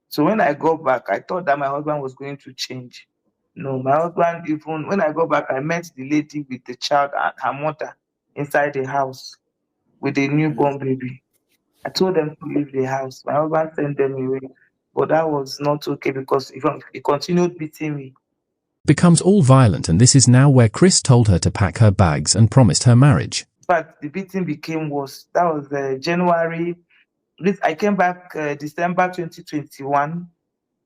So when I go back, I thought that my husband was going to change. No, my husband, even when I go back, I met the lady with the child and her mother inside the house with a newborn baby. I told them to leave the house. My husband sent them away. But that was not okay, because he continued beating me. Becomes all violent, and this is now where Chris told her to pack her bags and promised her marriage. But the beating became worse. That was January. I came back December 2021.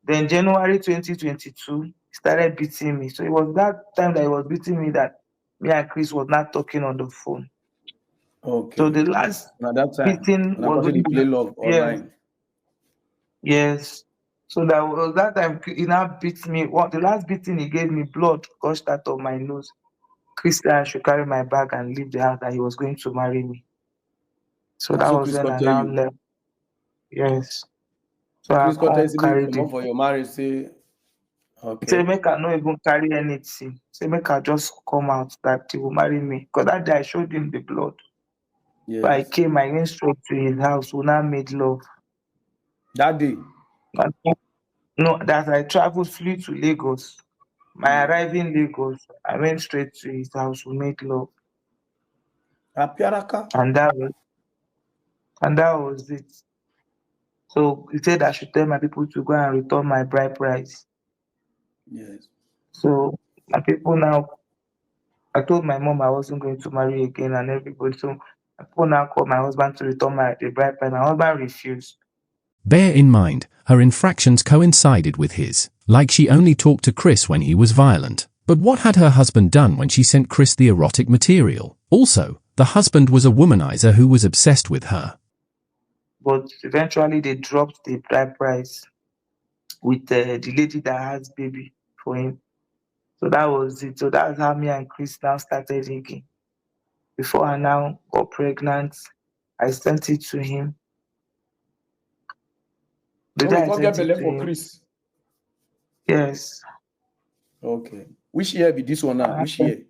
Then January 2022, he started beating me. So it was that time that he was beating me that me and Chris was not talking on the phone. Okay. So the last beating was when he play love online. Yes. So that time he now beat me. The last beating he gave me, blood gushed out of my nose. Chris said I should carry my bag and leave the house, that he was going to marry me. So that was when I now left. Yes. So I carried it. For your marriage, say, okay. Say make I not even carry anything. Say make I just come out that he will marry me. Because that day I showed him the blood. Yes. So I went straight to his house. We now made love. That day? No, that I flew to Lagos. My arrival in Lagos, I went straight to his house. We made love. And that was it. So he said I should tell my people to go and return my bride price. Yes. So my people now, I told my mom I wasn't going to marry again and everybody. So my people now called my husband to return the bride price. My husband refused. Bear in mind, her infractions coincided with his, like she only talked to Chris when he was violent. But what had her husband done when she sent Chris the erotic material? Also, the husband was a womanizer who was obsessed with her. But eventually they dropped the bride price. with the lady that has baby for him. So that was it. So that's how me and Chris now started again. Before I now got pregnant, I sent it to him. The day I Don't sent get it belay to for him, Chris. yes, Okay. Which year be this one now? Which year?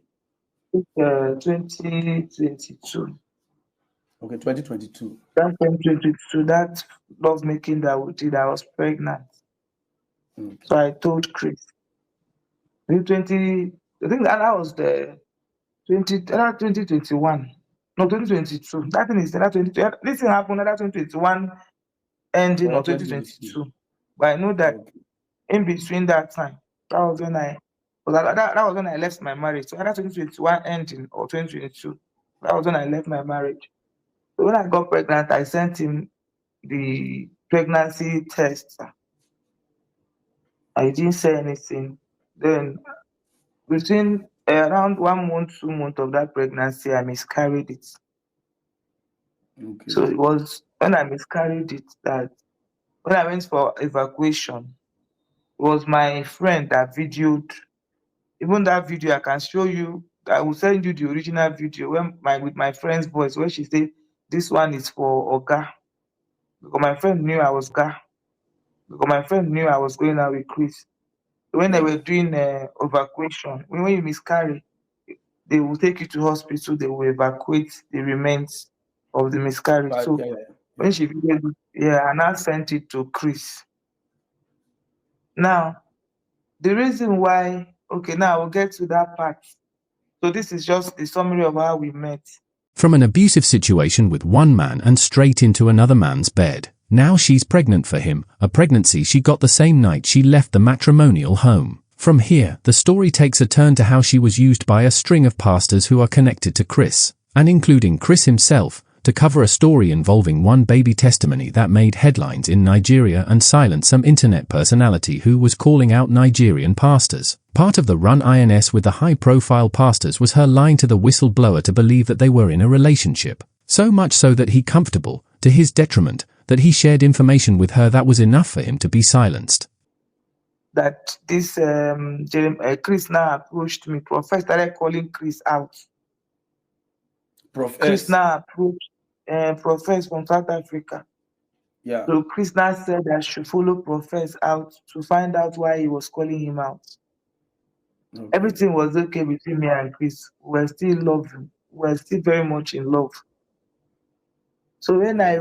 2022. Okay, 2022. That 2022, that love making that we did, I was pregnant. So I told Chris. In 20, I think that was the 2021. No, 2022. That thing is that 2020. This thing happened that 2021 ending of 2022. But I know that in between that time, that was when I left my marriage. So either 2021 ending or 2022. That was when I left my marriage. So when I got pregnant, I sent him the pregnancy test. I didn't say anything. Then within around 1 month, 2 months of that pregnancy, I miscarried it. Okay. So it was when I miscarried it that when I went for evacuation, it was my friend that videoed. Even that video, I can show you. I will send you the original video with my friend's voice where she said, "This one is for Oga," because my friend knew I was Oga. Because my friend knew I was going out with Chris. So when they were doing evacuation, when you miscarry, they will take you to hospital. They will evacuate the remains of the miscarriage. So when she videoed it, and I sent it to Chris. Now, the reason why, okay, now we'll get to that part. So this is just the summary of how we met. From an abusive situation with one man and straight into another man's bed. Now she's pregnant for him, a pregnancy she got the same night she left the matrimonial home. From here, the story takes a turn to how she was used by a string of pastors who are connected to Chris, and including Chris himself, to cover a story involving one baby testimony that made headlines in Nigeria and silenced some internet personality who was calling out Nigerian pastors. Part of the run INS with the high-profile pastors was her lying to the whistleblower to believe that they were in a relationship. So much so that he comfortable, to his detriment, that he shared information with her that was enough for him to be silenced. That this Chris now approached me. Prophet started calling Chris out. Chris now approached Prophet from South Africa. Yeah. So Chris now said I should follow Prophet out to find out why he was calling him out. Okay. Everything was okay between me and Chris. We're still loving. We're still very much in love. So when I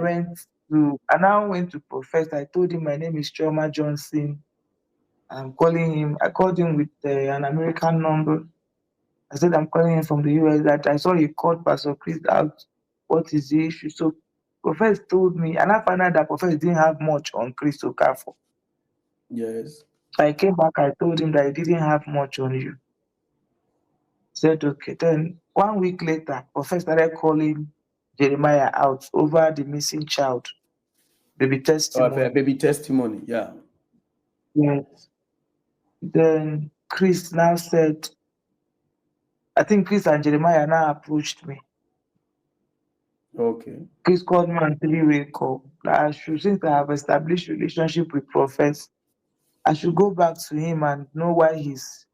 now went to Prophet, I told him my name is Chioma Johnson. I'm calling him. I called him with an American number. I said I'm calling him from the US. That I saw he called Pastor Chris out. What is the issue? So Prophet told me, and I found out that Prophet didn't have much on Chris Okafor. Yes. So I came back. I told him that he didn't have much on you. He said okay. Then 1 week later, Prophet started calling Jeremiah out over the missing child. Baby testimony. Baby testimony, yeah. Yes. Then Chris now said, I think Chris and Jeremiah now approached me. Okay. Chris called me on 3-way call. Since I have established relationship with prophets, I should go back to him and know why he's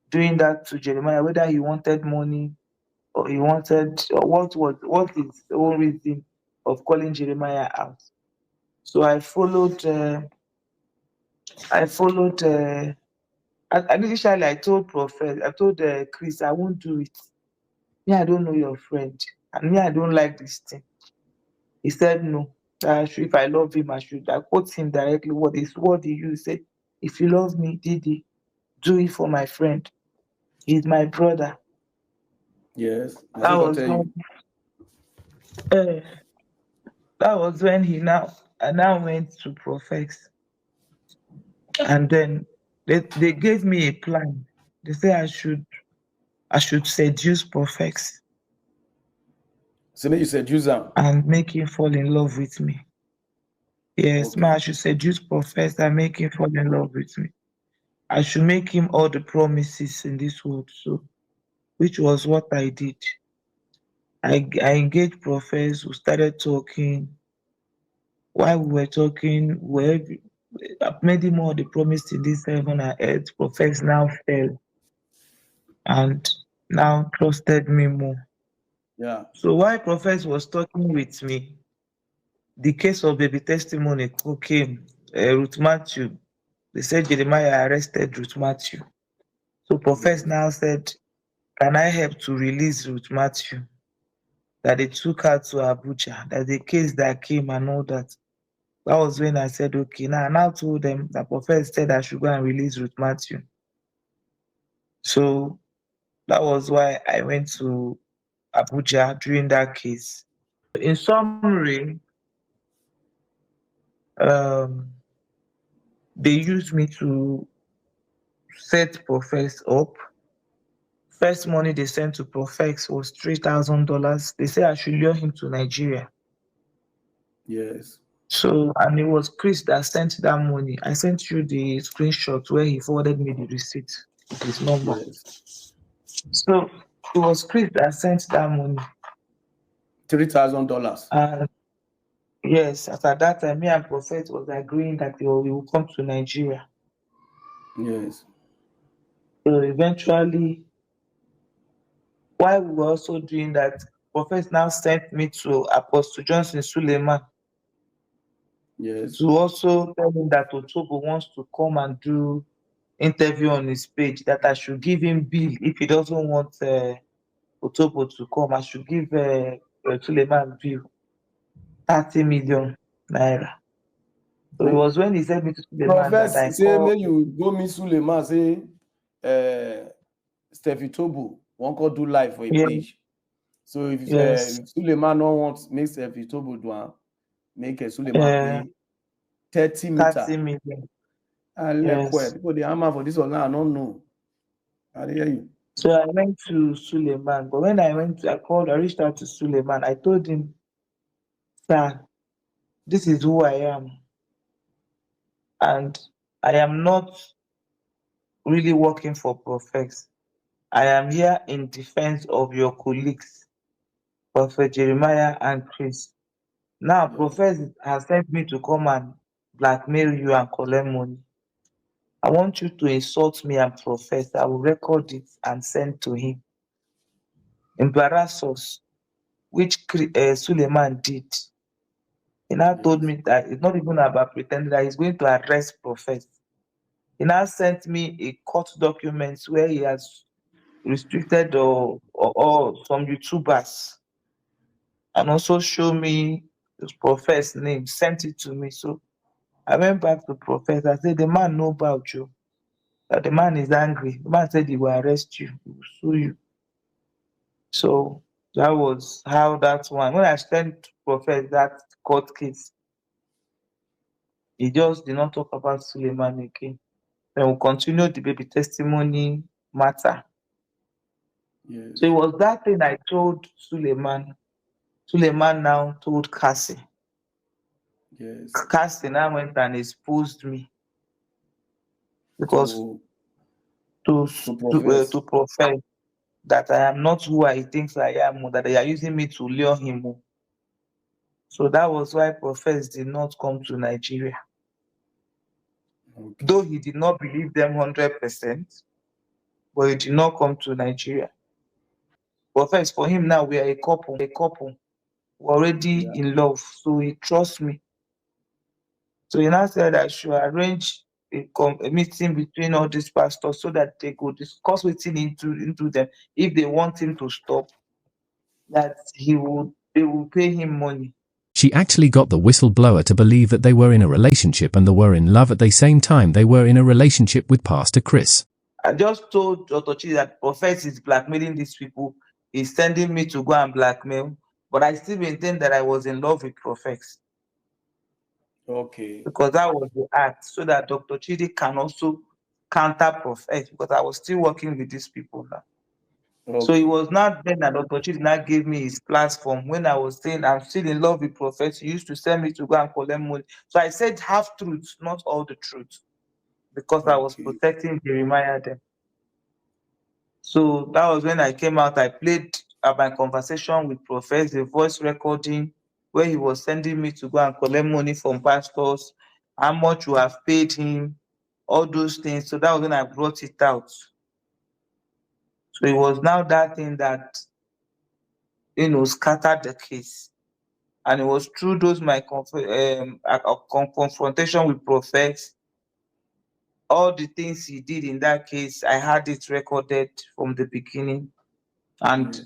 doing that to Jeremiah, whether he wanted money or he wanted, or what is the whole reason of calling Jeremiah out. So I followed. Initially, I told Prophet, I told Chris, I won't do it. Me, I don't know your friend, and me, I don't like this thing. He said no. If I love him, I should. I quote him directly. What he used? Said, if you love me, Didi, do it for my friend. He's my brother. Yes. That was when I now went to Prophet. And then they gave me a plan. They say I should seduce Prophet. So you seduce him and make him fall in love with me. Yes, okay. I should seduce Prophet and make him fall in love with me. I should make him all the promises in this world. So, which was what I did. I engaged Prophet. We started talking. While we were talking, I've made him all the promise in this heaven and earth. Prophet now fell and now trusted me more. Yeah. So while Prophet was talking with me, the case of baby testimony came. Ruth Matthew, they said Jeremiah arrested Ruth Matthew. So Prophet now said, can I help to release Ruth Matthew? That they took her to Abuja, that the case that came and all that. That was when I said, okay, now I now told them that Prophet said I should go and release Ruth Matthew. So that was why I went to Abuja during that case. In summary, they used me to set Prophet up. First money they sent to Prophet was $3,000. They said I should lure him to Nigeria. Yes. So, and it was Chris that sent that money. I sent you the screenshot where he forwarded me the receipt with his number. Yes. So it was Chris that sent that money. $3,000. Yes, at that time, me and Prophet was agreeing that we will come to Nigeria. Yes. So eventually, while we were also doing that, Prophet now sent me to Apostle Johnson Suleiman. Yes. To also tell him that Otobo wants to come and do interview on his page, that I should give him bill if he doesn't want Otobo to come. I should give Suleiman bill 30 million naira. So it was when he sent me to Suleiman that I say, called. may you go meet Suleiman, say, Steffi Tobo won't go do live for a page. So if Suleiman don't want make Steffi Tobo do make Suleiman pay 30 million. People the hammer for this one now, I don't know. I hear you. So I went to Suleiman, but when I reached out to Suleiman, I told him, sir, this is who I am. And I am not really working for Prophet. I am here in defense of your colleagues, Prophet Jeremiah and Chris. Now, Prophet has sent me to come and blackmail you and collect money. I want you to insult me and Prophet. I will record it and send to him. Embarrass us, which Suleiman did. He now told me that it's not even about pretending that he's going to arrest Prophet. He now sent me a court document where he has restricted or some YouTubers, and also show me his Prophet's name, sent it to me. So I went back to Prophet. I said, the man knows about you, that the man is angry. The man said he will arrest you, he will sue you. So that was how that one. When I sent Prophet that court case, he just did not talk about Suleiman again. Then we'll continue the baby testimony matter. Yes. So it was that thing I told Suleiman. Suleiman now told Cassie. Yes. Cassie now went and exposed me. Because to Prophet that I am not who I think I am, that they are using me to lure him. So that was why Prophet did not come to Nigeria. Okay. Though he did not believe them 100%, but he did not come to Nigeria. Prophet, for him now, we are a couple. We're already in love, so he trusts me. So he now said I should arrange a meeting between all these pastors so that they could discuss what's into them. If they want him to stop, that they will pay him money. She actually got the whistleblower to believe that they were in a relationship and they were in love at the same time they were in a relationship with Pastor Chris. I just told Otochi that Prophet is blackmailing these people. He's sending me to go and blackmail. But I still maintain that I was in love with Prophet. Okay. Because that was the act, so that Dr. Chidi can also counter Prophet, because I was still working with these people now. Okay. So it was not then that Dr. Chidi now gave me his platform. When I was saying I'm still in love with Prophet, he used to send me to go and collect money. So I said half truth, not all the truth, because I was protecting Jeremiah then. So that was when I came out. I played my conversation with Prophet, the voice recording, where he was sending me to go and collect money from pastors. how much you have paid him, all those things. So that was when I brought it out. So it was now that thing that, scattered the case. And it was through those my confrontation with prophets, all the things he did in that case, I had it recorded from the beginning. And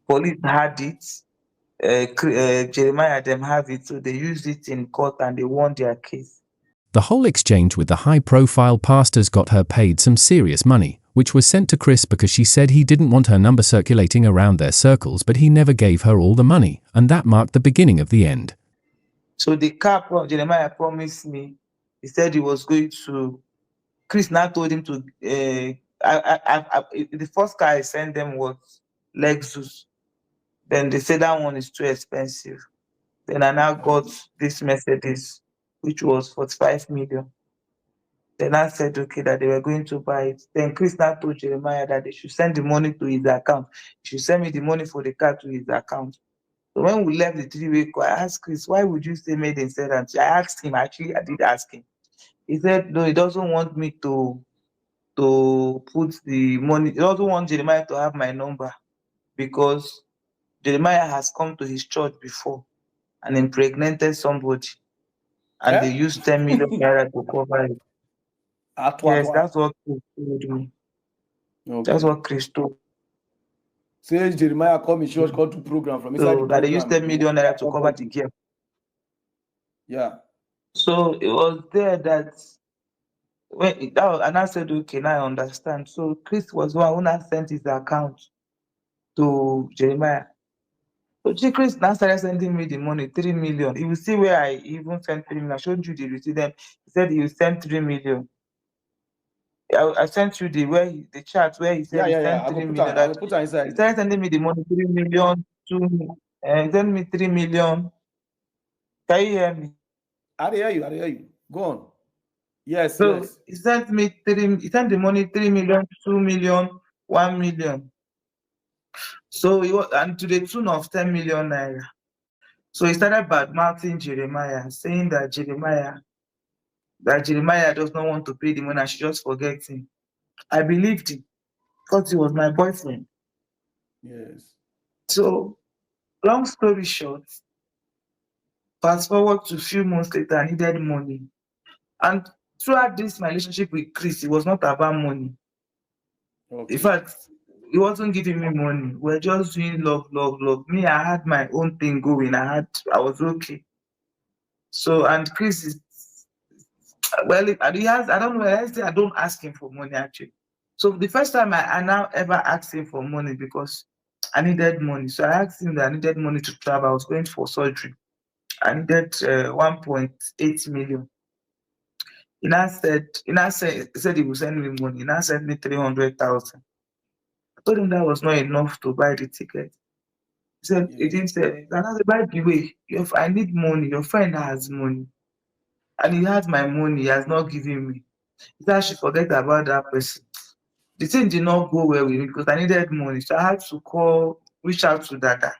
police had it. Jeremiah them have it, so they used it in court and they won their case. The whole exchange with the high-profile pastors got her paid some serious money, which was sent to Chris because she said he didn't want her number circulating around their circles, but he never gave her all the money, and that marked the beginning of the end. So the car Jeremiah promised me, he said he was going to, Chris now told him to, the first car I sent them was Lexus. Then they said that one is too expensive. Then I now got this Mercedes, which was 45 million. Then I said, okay, that they were going to buy it. Then Chris now told Jeremiah that they should send the money to his account. He should send me the money for the car to his account. So when we left the 3-way call, I asked Chris, why would you say made in Servant? I asked him, actually, I did ask him. He said, no, he doesn't want me to put the money. He doesn't want Jeremiah to have my number because Jeremiah has come to his church before and impregnated somebody. And they used 10 million naira to cover it. Yes, that's what Chris told me. Okay. That's what Chris told. Says Jeremiah come in church, called to program from inside so that they used 10 million naira to cover the gap. Yeah. So it was there that and I said, okay, now I understand. So Chris was one who now sent his account to Jeremiah. So Chris now started sending me the money, 3 million. You will see where I even sent 3 million. I showed you the receipt. Then he said he will send 3 million. I sent you the chart where he said he sent 3 million. I will put her inside. He started sending me the money, 3 million, he sent me 3 million. Can you hear me? I hear you. Go on. Yes, so yes. He sent the money 3 million, 2 million, 1 million. So he was, and to the tune of 10 million naira. So he started bad-mouthing Jeremiah, saying that Jeremiah does not want to pay the money, I should just forget him. I believed him because he was my boyfriend. Yes. So, long story short, fast forward to a few months later, I needed money. And throughout this, my relationship with Chris, it was not about money. Okay. In fact, he wasn't giving me money. We're just doing love. Me, I had my own thing going. I was okay. So, and Chris is, well, I don't know, I don't ask him for money actually. So the first time I now ever asked him for money because I needed money. So I asked him that I needed money to travel. I was going for surgery. I needed 1.8 million. He said he would send me money. He now sent me 300,000. I told him that was not enough to buy the ticket. He said, he didn't say, by the way, I need money. Your friend has money. And he has my money. He has not given me. He said I should forget about that person. The thing did not go well with me because I needed money. So I had to reach out to Dada.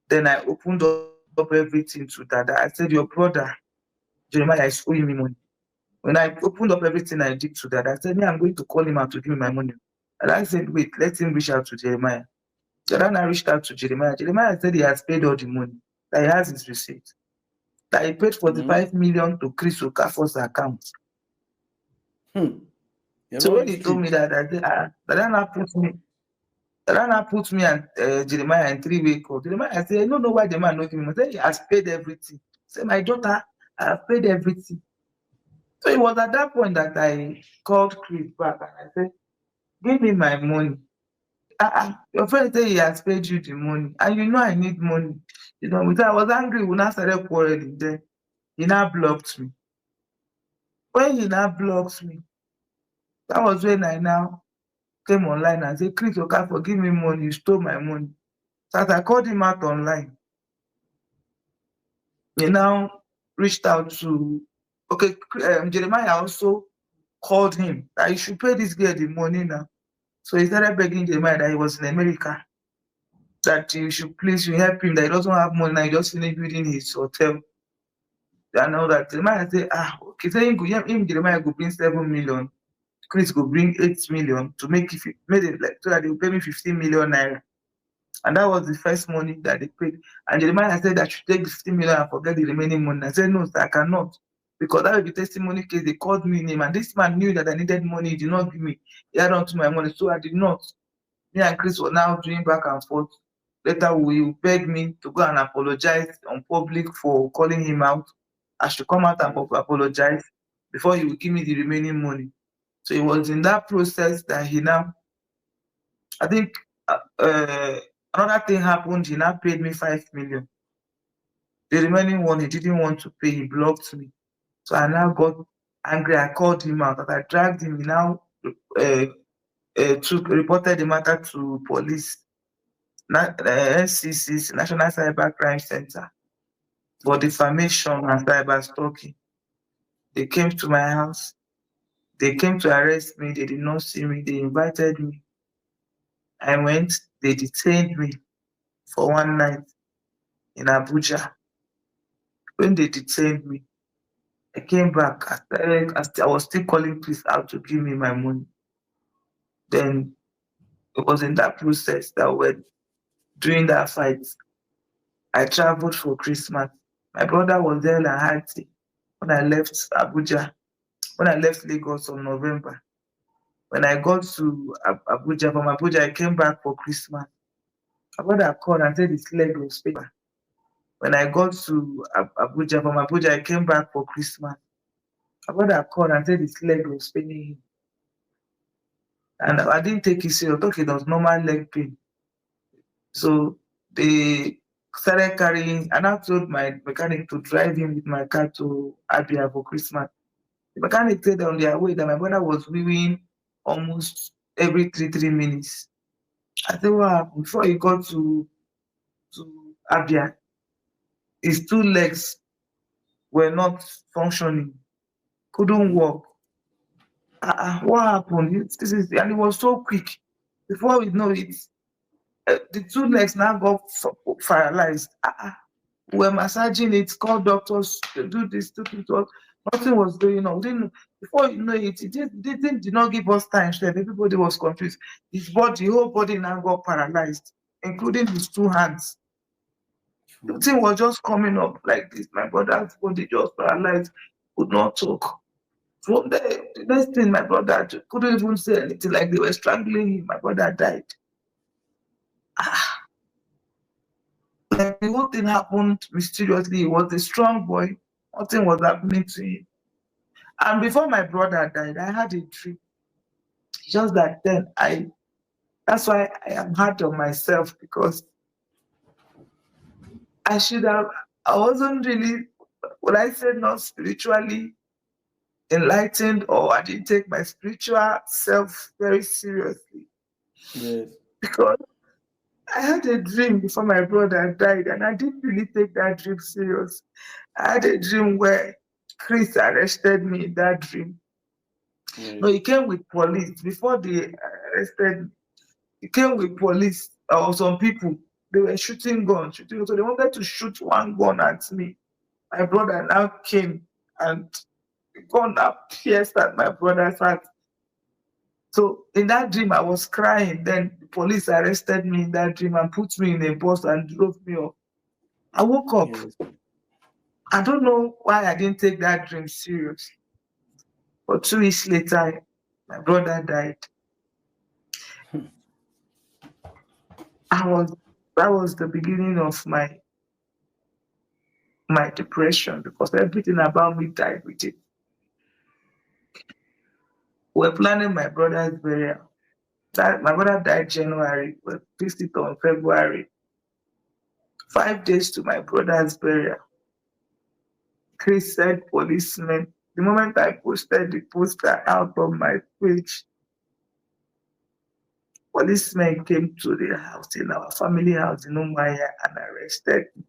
Then I opened up everything to Dada. I said, your brother, Jeremiah, is owing me money. When I opened up everything I did to Dada, I said, I'm going to call him out to give me my money. And I said, wait, let him reach out to Jeremiah. Then I reached out to Jeremiah. Jeremiah said he has paid all the money. That he has his receipt. That he paid 45 million to Chris Okafor's account. So when he told me that, Dada put me and Jeremiah in 3-way call. Jeremiah said, I don't know why the man not giving me. He has paid everything. Say, my daughter, I have paid everything. So it was at that point that I called Chris back and I said, give me my money. Your friend said he has paid you the money, and you know I need money. I was angry when I started quarreling. Then he now blocked me. When he now blocks me, that was when I now came online and said, Chris Okafor, give me money. You stole my money. So as I called him out online, he now reached out to Jeremiah also called him that you should pay this girl the money now. So he started begging Jeremiah that he was in America, that you should please help him, that he doesn't have money now, he just finished building his hotel. I know that Jeremiah say, okay, so him Jeremiah go bring 7 million, Chris go bring 8 million to make it made it like so that they will pay me 15 million naira. And that was the first money that they paid. And Jeremiah said that I should take the 15 million and forget the remaining money. I said, no, sir, I cannot. Because that will be testimony case. They called me name, and this man knew that I needed money. He did not give me. He had on to my money, so I did not. Me and Chris were now doing back and forth. Later, he begged me to go and apologize on public for calling him out. I should come out and apologize before he would give me the remaining money. So it was in that process that he now, I think, another thing happened. He now paid me 5 million. The remaining one, he didn't want to pay. He blocked me. So I now got angry. I called him out. That I dragged him. He now reported the matter to police, NCC, National Cyber Crime Center, for defamation and cyber stalking. They came to my house. They came to arrest me. They did not see me. They invited me. I went. They detained me for one night in Abuja. When they detained me, I came back. I was still calling police out to give me my money. Then it was in that process that we're doing that fight. I traveled for Christmas. My brother was there in Haiti when I left Abuja, when I left Lagos on November. When I got to Abuja, from Abuja, I came back for Christmas. My brother called and said his leg was pain. When I got to Abuja, from Abuja, I came back for Christmas. My brother called and said his leg was paining him. And I didn't take it serious. Okay, it was normal leg pain. So they started carrying, and I told my mechanic to drive him with my car to Abia for Christmas. The mechanic said on their way that my brother was weeing almost every 3 minutes. I said, what happened? Before he got to Abia, his 2 legs were not functioning, couldn't walk. What happened? And it was so quick. Before we know it, the 2 legs now got paralyzed. We were massaging it, called doctors to do this, to do that. Nothing was going on. Before you know it, did not give us time. Everybody was confused. His whole body now got paralyzed, including his 2 hands. The thing was just coming up like this. My brother's body just paralyzed, could not talk. From the next thing, my brother couldn't even say anything, like they were strangling him. My brother died. Like the whole thing happened mysteriously. He was a strong boy. Nothing was happening to him. And before my brother died, I had a dream. Just that then, that's why I am hard on myself, because I wasn't really, would I say, not spiritually enlightened, or I didn't take my spiritual self very seriously. Yes. Because I had a dream before my brother died, and I didn't really take that dream serious. I had a dream where Chris arrested me in that dream. Yes. No, he came with police. Before they arrested me, he came with police or some people. They were shooting guns. So they wanted to shoot one gun at me. My brother now came, and the gun now pierced at my brother's heart. So in that dream, I was crying. Then the police arrested me in that dream and put me in a bus and drove me off. I woke up. Yes. I don't know why I didn't take that dream serious. But 2 weeks later, my brother died. That was the beginning of my depression, because everything about me died with it. We're planning my brother's burial. My brother died January. We fixed it on February. 5 days to my brother's burial. Chris said policemen. The moment I posted the poster out on my page, policemen came to the house, in our family house in Umaya, and arrested me.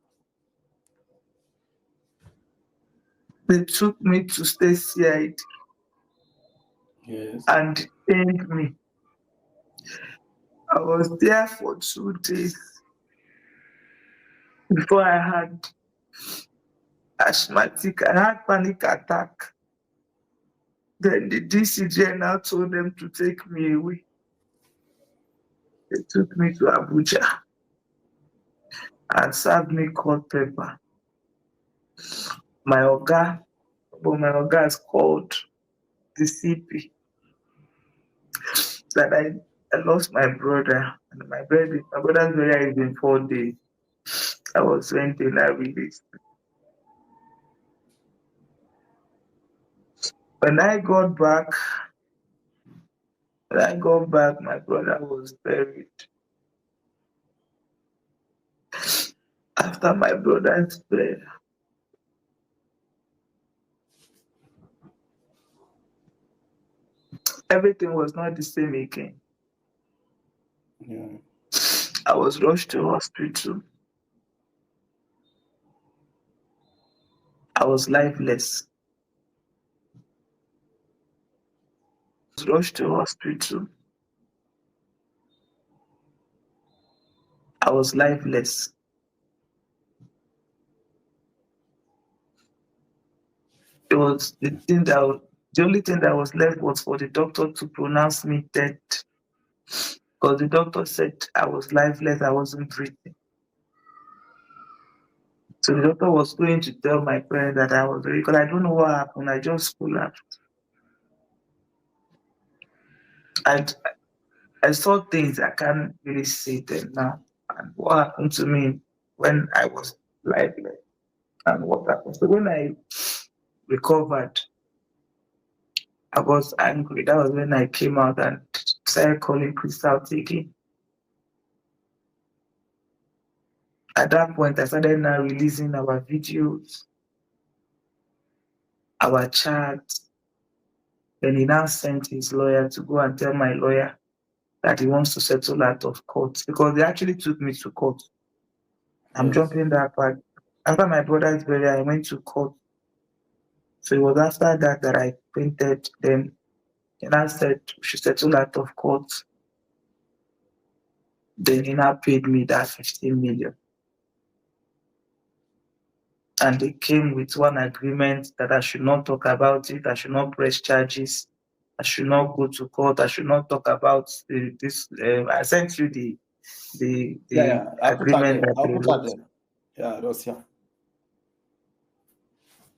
They took me to State CID. Yes. And detained me. I was there for 2 days before I had asthmatic. I had panic attack. Then the DCJ now told them to take me away. They took me to Abuja and served me cold pepper. My Oga is called the CP that I lost my brother. And my brother's burial is in 4 days. I was went in and released. When I got back, my brother was buried. After my brother's burial, everything was not the same again. Yeah. I was rushed to hospital. I was lifeless. I was rushed to hospital. I was lifeless. It was the only thing that was left was for the doctor to pronounce me dead. Because the doctor said I was lifeless, I wasn't breathing. So the doctor was going to tell my parents that I was because I don't know what happened. I just collapsed. I saw things I can't really see them now. And what happened to me when I was lifeless and what happened. So when I recovered, I was angry. That was when I came out and started calling Crystal again. At that point, I started now releasing our videos, our chats. Then he now sent his lawyer to go and tell my lawyer that he wants to settle out of court because they actually took me to court. I'm jumping that part. After my brother's burial, I went to court. So it was after that I printed. Then he now said we should settle out of court. Then he now paid me that 15 million. And they came with one agreement that I should not talk about it, I should not press charges, I should not go to court, I should not talk about this. I sent you the agreement that they wrote. Yeah, that's yeah.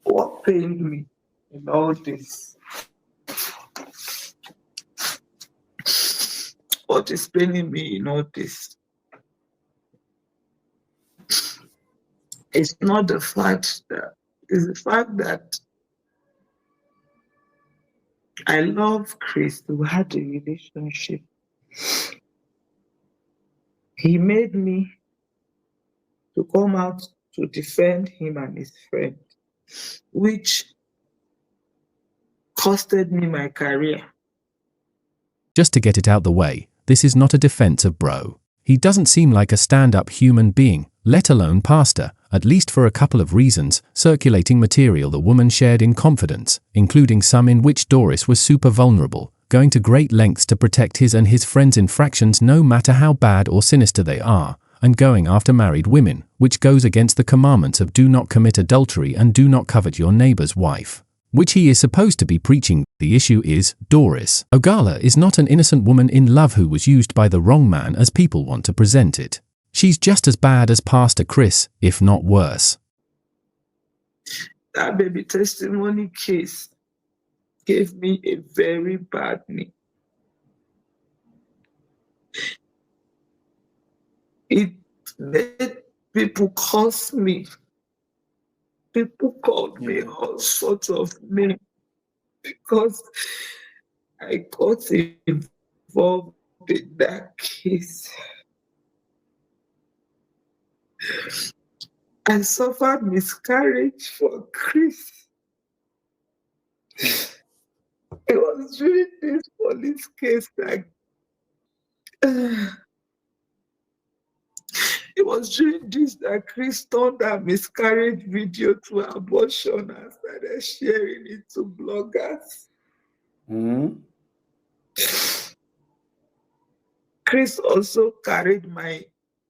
What pained me in all this? What is paining me in all this? It's not the fact that, it's the fact that I love Chris. We had a relationship. He made me to come out to defend him and his friend, which costed me my career. Just to get it out the way, this is not a defense of bro. He doesn't seem like a stand-up human being, let alone pastor, at least for a couple of reasons. Circulating material the woman shared in confidence, including some in which Doris was super vulnerable, going to great lengths to protect his and his friends' infractions no matter how bad or sinister they are, and going after married women, which goes against the commandments of do not commit adultery and do not covet your neighbor's wife, which he is supposed to be preaching. The issue is, Doris Ogala is not an innocent woman in love who was used by the wrong man as people want to present it. She's just as bad as Pastor Chris, if not worse. That baby testimony case gave me a very bad name. It made people curse me. People called me all sorts of names because I got involved in that case. I suffered miscarriage for Chris. It was during this police case that it was during this that Chris turned that miscarriage video to abortion and started sharing it to bloggers. Chris also carried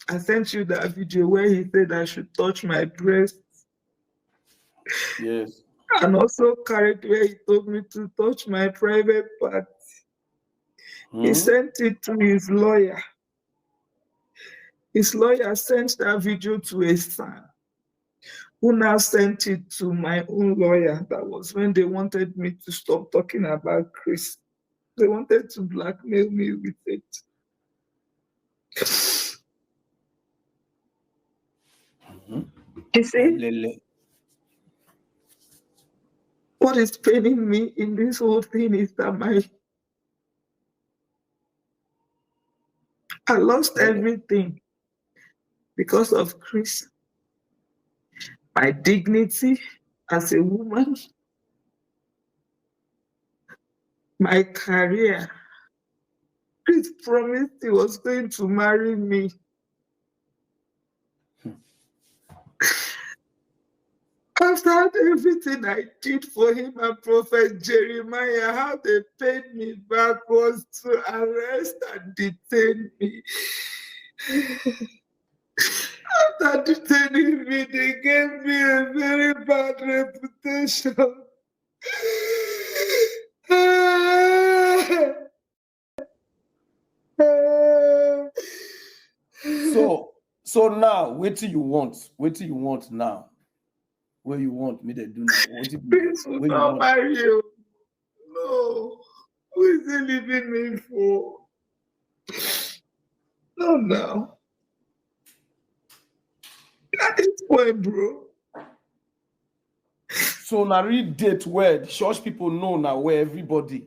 I sent you that video where he said I should touch my breast. Yes. And also carried where he told me to touch my private part. He sent it to his lawyer. His lawyer sent that video to a son, who now sent it to my own lawyer. That was when they wanted me to stop talking about Chris. They wanted to blackmail me with it. You see, what is paining me in this whole thing is that I lost everything because of Chris. My dignity as a woman, my career. Chris promised he was going to marry me. After everything I did for him and Prophet Jeremiah, how they paid me back was to arrest and detain me. After detaining me, they gave me a very bad reputation. So now, what do you want? What do you want now? What you want me to do now? Please will not marry you. No. Who is he leaving me for? No, no. At this point, bro. So now read date where the church people know now where everybody.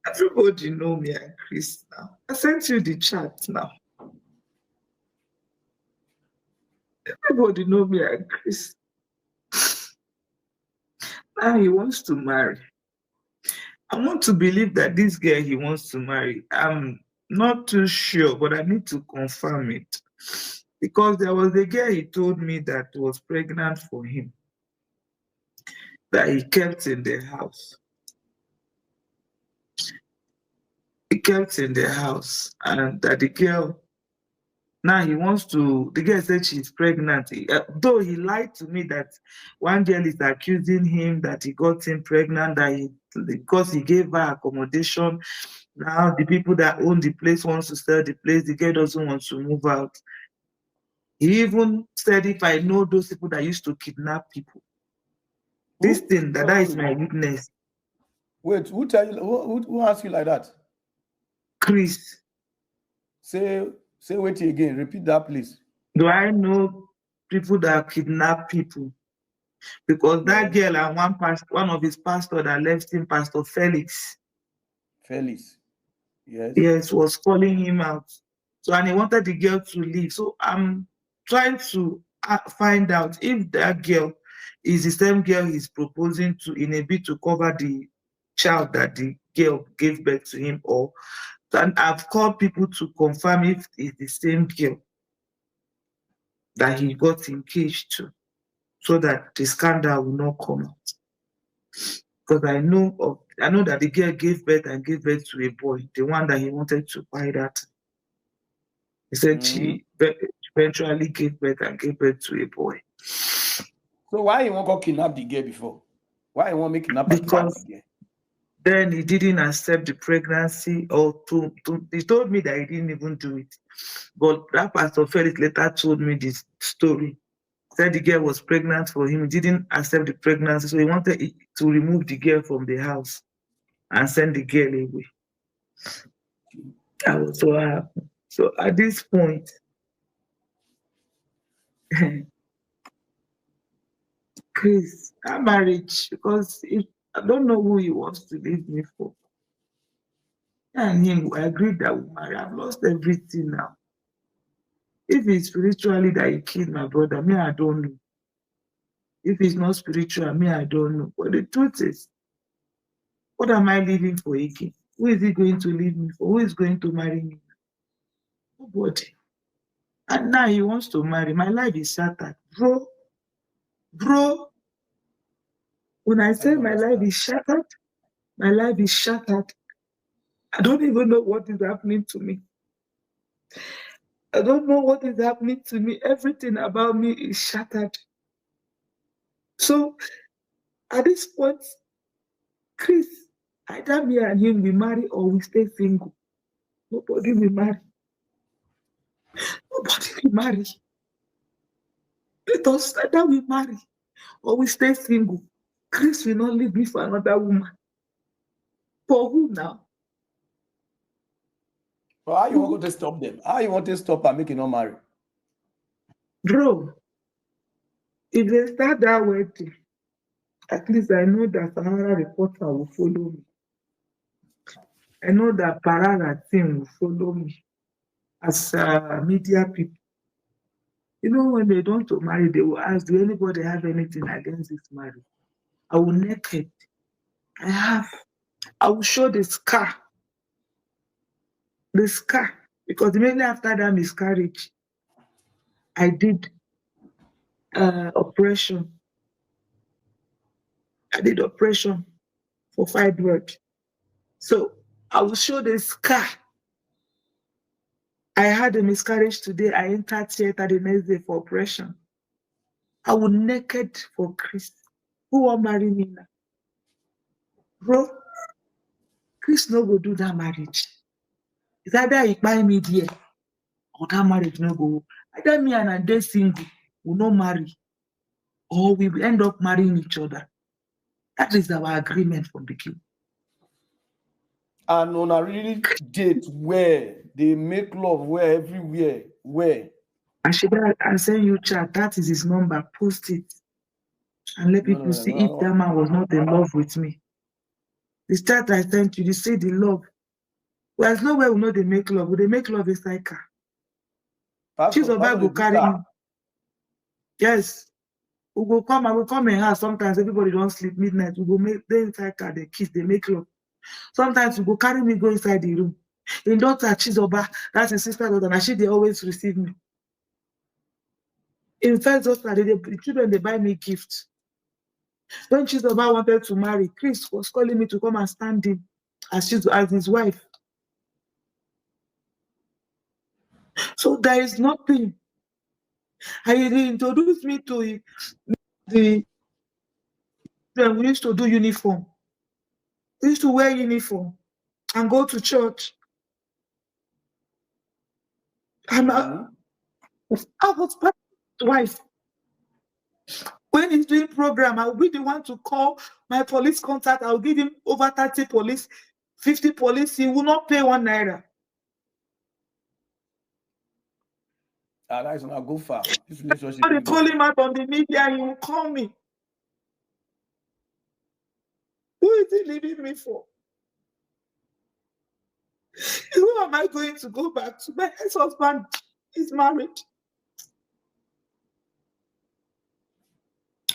Everybody know me and Chris now. I sent you the chat now. Everybody know me and Chris. Now he wants to marry. I want to believe that this girl he wants to marry. I'm not too sure, but I need to confirm it. Because there was a girl he told me that was pregnant for him, that he kept in the house. He kept in the house, and that the girl, now he wants to, the girl said she's pregnant. Though he lied to me that one girl is accusing him that he got him pregnant, because he gave her accommodation. Now the people that own the place wants to sell the place. The girl doesn't want to move out. He even said, if I know those people that used to kidnap people, this thing, that is my witness. Wait, who tell you? Who asked you like that? Chris. Say wait again. Repeat that, please. Do I know people that kidnap people? Because that girl and one of his pastors that left him, Pastor Felix. Felix. Yes. Yes, was calling him out. So, and he wanted the girl to leave. So I'm trying to find out if that girl is the same girl he's proposing to in a bid to cover the child that the girl gave birth to him, or. And I've called people to confirm if it's the same girl that he got engaged to, so that the scandal will not come out. Because I know that the girl gave birth to a boy, the one that he wanted to buy that. He said she eventually gave birth to a boy. So why you want to kidnap the girl before? Why you want to make kidnap the girl? Then he didn't accept the pregnancy, or he told me that he didn't even do it. But that Pastor Felix later told me this story. Said the girl was pregnant for him. He didn't accept the pregnancy, so he wanted to remove the girl from the house and send the girl away. That was what happened. So at this point, Chris, that marriage, because I don't know who he wants to leave me for. And him, we agreed that we marry. I've lost everything now. If it's spiritually that he killed my brother, me, I don't know. If it's not spiritual, me, I don't know. But the truth is, what am I living for again? Who is he going to leave me for? Who is going to marry me? Nobody. And now he wants to marry. My life is shattered. Bro, when I say my life is shattered, my life is shattered. I don't even know what is happening to me. I don't know what is happening to me. Everything about me is shattered. So at this point, Chris, either me and him we marry or we stay single. Nobody will marry. Nobody will marry. Let us either we marry or we stay single. Chris will not leave me for another woman. For who now? Well, how you want to stop them? How you want to stop and make it not marry? Bro, if they start that wedding, at least I know that Sahara reporter will follow me. I know that Parara team will follow me as media people. You know, when they don't want to marry, they will ask, do anybody have anything against this marriage? I will naked. I will show the scar. The scar. Because immediately after that miscarriage, I did operation. I did operation for fibroid. So I will show the scar. I had a miscarriage today. I entered theater the next day for operation. I will naked for Chris. Who will marry me now? Bro, Chris no go do that marriage. It's either he buy me there or that marriage no go. Either me and they single will not marry or we will end up marrying each other. That is our agreement from the beginning. And on a really date where they make love, where everywhere, where? I send you chat. That is his number. Post it and let people see if that man was not in love with me. The chat I sent you, they say the love. Well, there's no way we know they make love. They make love inside car. She's about to carry me. Yes. We go come and we come in house. Sometimes everybody don't sleep midnight. We go make they inside car, they kiss, they make love. Sometimes we go carry me, go inside the room. In daughter Chizoba, that's his sister daughter, and she they always receive me. In first daughter, the children they buy me gifts. When Chizoba wanted to marry, Chris was calling me to come and stand in as his wife. So there is nothing. He introduced me to we used to do uniform. We used to wear uniform and go to church. And I was part of his wife. When he's doing program, I'll be the one to call my police contact. I'll give him over 30 police, 50 police. He will not pay 1 naira. That's not go far. This relationship. When they call him out on the media, he will call me. Who is he leaving me for? Who am I going to go back to? My ex-husband is married.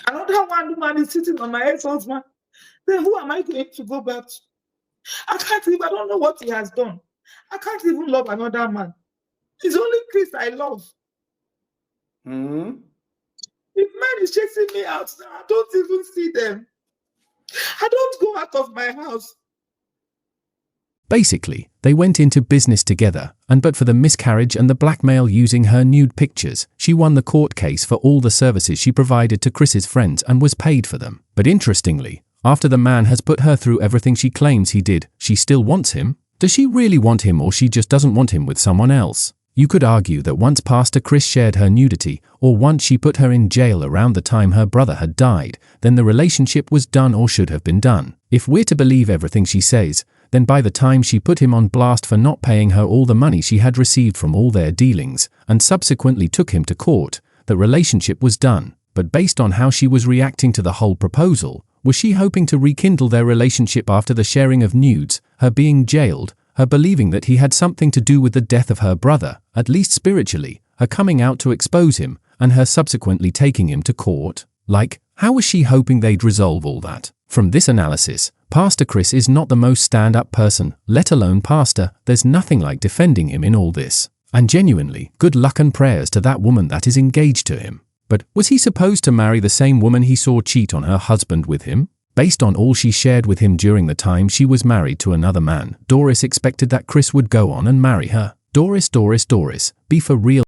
Another one woman is sitting on my ex-husband. Then who am I going to go back to? I don't know what he has done. I can't even love another man. It's only Chris I love. If man is chasing me out now, I don't even see them. I don't go out of my house. Basically, they went into business together, and but for the miscarriage and the blackmail using her nude pictures, she won the court case for all the services she provided to Chris's friends and was paid for them. But interestingly, after the man has put her through everything she claims he did, she still wants him? Does she really want him, or she just doesn't want him with someone else? You could argue that once Pastor Chris shared her nudity, or once she put her in jail around the time her brother had died, then the relationship was done or should have been done. If we're to believe everything she says, then by the time she put him on blast for not paying her all the money she had received from all their dealings, and subsequently took him to court, the relationship was done. But based on how she was reacting to the whole proposal, was she hoping to rekindle their relationship after the sharing of nudes, her being jailed, her believing that he had something to do with the death of her brother, at least spiritually, her coming out to expose him, and her subsequently taking him to court? Like, how was she hoping they'd resolve all that? From this analysis, Pastor Chris is not the most stand-up person, let alone pastor. There's nothing like defending him in all this. And genuinely, good luck and prayers to that woman that is engaged to him. But was he supposed to marry the same woman he saw cheat on her husband with him? Based on all she shared with him during the time she was married to another man, Doris expected that Chris would go on and marry her. Doris, be for real.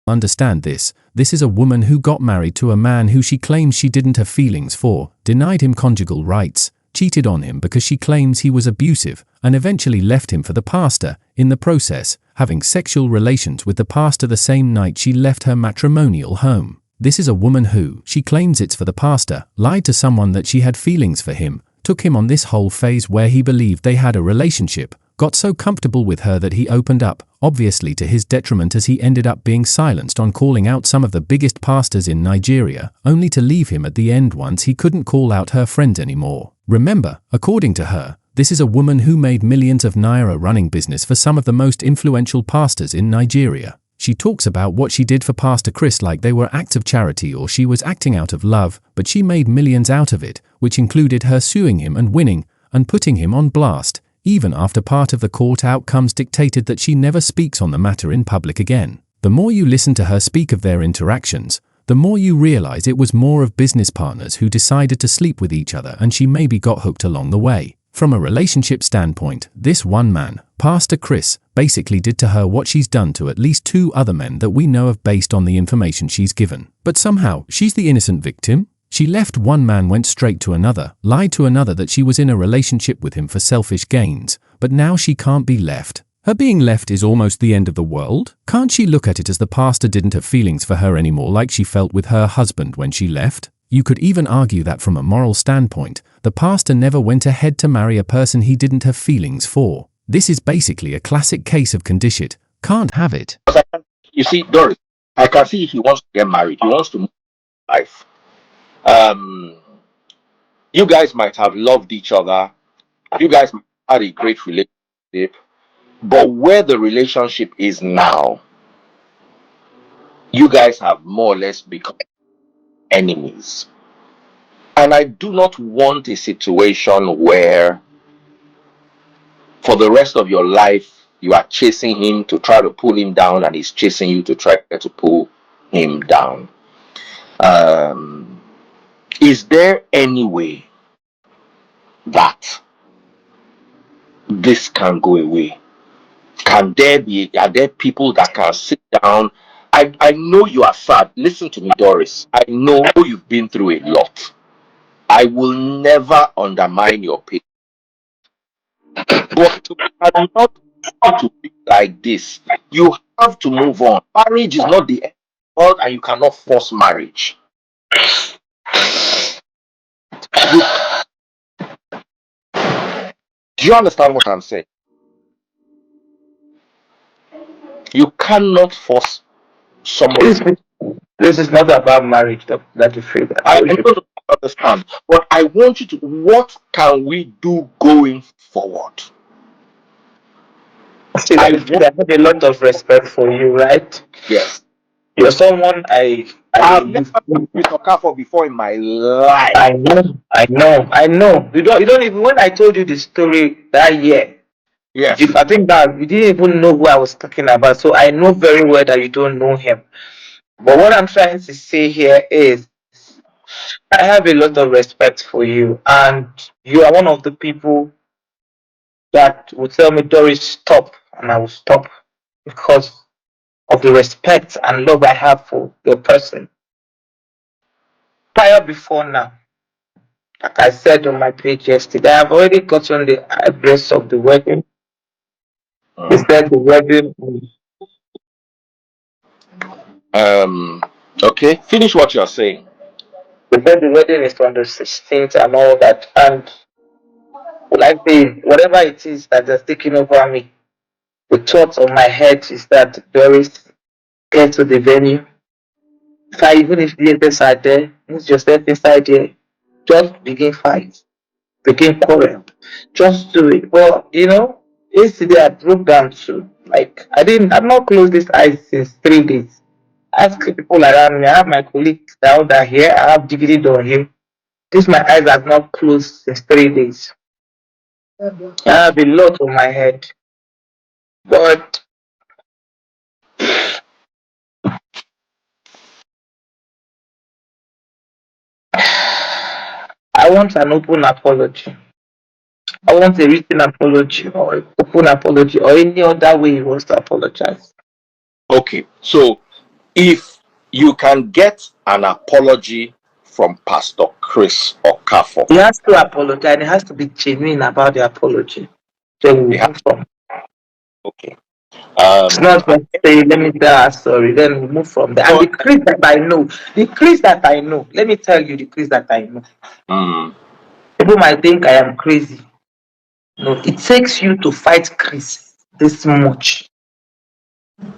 Understand this. This is a woman who got married to a man who she claims she didn't have feelings for, denied him conjugal rights, cheated on him because she claims he was abusive, and eventually left him for the pastor, in the process, having sexual relations with the pastor the same night she left her matrimonial home. This is a woman who, she claims it's for the pastor, lied to someone that she had feelings for him, took him on this whole phase where he believed they had a relationship, got so comfortable with her that he opened up, obviously to his detriment, as he ended up being silenced on calling out some of the biggest pastors in Nigeria, only to leave him at the end once he couldn't call out her friends anymore. Remember, according to her, this is a woman who made millions of naira running business for some of the most influential pastors in Nigeria. She talks about what she did for Pastor Chris like they were acts of charity or she was acting out of love, but she made millions out of it, which included her suing him and winning, and putting him on blast, even after part of the court outcomes dictated that she never speaks on the matter in public again. The more you listen to her speak of their interactions, the more you realize it was more of business partners who decided to sleep with each other, and she maybe got hooked along the way. From a relationship standpoint, this one man, Pastor Chris, basically did to her what she's done to at least 2 other men that we know of based on the information she's given. But somehow, she's the innocent victim? She left one man, went straight to another, lied to another that she was in a relationship with him for selfish gains, but now she can't be left. Her being left is almost the end of the world? Can't she look at it as the pastor didn't have feelings for her anymore like she felt with her husband when she left? You could even argue that from a moral standpoint, the pastor never went ahead to marry a person he didn't have feelings for. This is basically a classic case of condition. Can't have it. You see, Doris, I can see he wants to get married. He wants to move life. You guys might have loved each other. You guys might have had a great relationship. But where the relationship is now, you guys have more or less become enemies. And I do not want a situation where for the rest of your life you are chasing him to try to pull him down and he's chasing you to try to pull him down. Is there any way that this can go away? Are there people that can sit down? I know you are sad. Listen to me, Doris. I know you've been through a lot. I will never undermine your pain. But you cannot continue to be like this. You have to move on. Marriage is not the end of the world, and you cannot force marriage. Do you understand what I'm saying? You cannot force someone. This is not about marriage. That you feel that. I don't understand. But I want you to, what can we do going forward? See, I have a lot of respect for you, right? Yes. You're someone I've never met Chris Okafor before in my life. I know. You don't even, when I told you the story that year, yes, I think that you didn't even know who I was talking about. So I know very well that you don't know him. But what I'm trying to say here is I have a lot of respect for you, and you are one of the people that will tell me, Doris, stop, and I will stop because of the respect and love I have for your person. Before now, like I said on my page yesterday, I've already gotten the address of the wedding. They said the wedding. Okay, finish what you're saying. They said the wedding is on the 16th and all that, and like whatever it is that is taking over me, the thought on my head is that Doris get to the venue. Even if the others are there, it's just step inside there, just begin fight, begin quarrel, just do it. Well, yesterday I broke down too. Like I've not closed this eyes since 3 days. Ask the people around me. I have my colleagues down there here. I have DVD on him. My eyes have not closed since 3 days. I have a lot on my head, but I want an open apology. I want a written apology or an open apology or any other way he wants to apologize. Okay, so if you can get an apology from Pastor Chris Okafor, He has to apologize and he has to be genuine about the apology. Then we move from. Okay. It's not just say, let me tell her sorry, then we move from there. And the Chris that I know, let me tell you the Chris that I know. People might think I am crazy. No, it takes you to fight Chris this much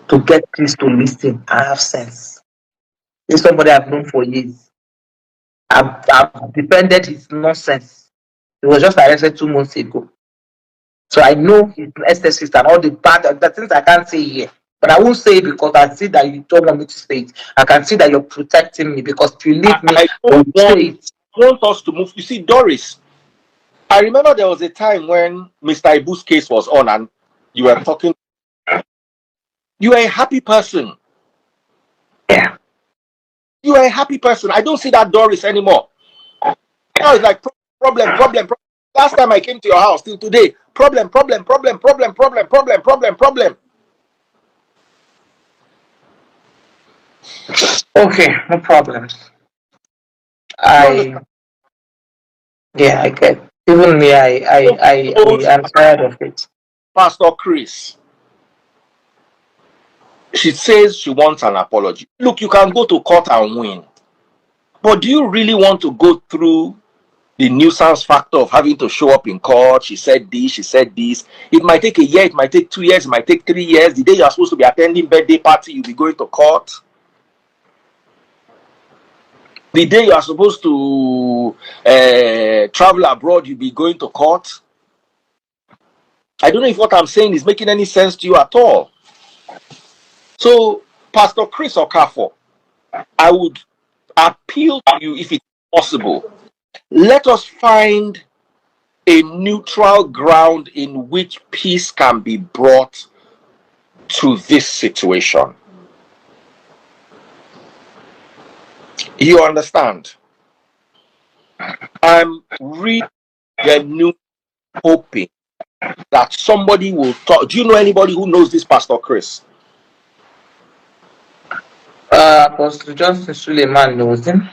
to get Chris to listen and have sense. This is somebody I've known for years. I've defended his nonsense. He was just arrested 2 months ago. So I know his excesses and all the things I can't say here. But I won't say it because I see that you don't want me to say it. I can see that you're protecting me because if you leave me, I don't want us to move. You see, Doris, I remember there was a time when Mr. Ibu's case was on and you were talking. You are a happy person. Yeah. You are a happy person. I don't see that Doris anymore. Now it's like problem. Last time I came to your house till today, problem. Okay, no problems. I get. Even me, I'm tired of it. Pastor Chris, she says she wants an apology. Look, you can go to court and win. But do you really want to go through the nuisance factor of having to show up in court? She said this. It might take a year, it might take 2 years, it might take 3 years. The day you are supposed to be attending birthday party, you'll be going to court. The day you are supposed to travel abroad, you'll be going to court. I don't know if what I'm saying is making any sense to you at all. So, Pastor Chris Okafor, I would appeal to you, if it's possible, let us find a neutral ground in which peace can be brought to this situation. You understand? I'm really genuinely hoping that somebody will talk. Do you know anybody who knows this Pastor Chris? Apostle Johnson Suleiman knows him.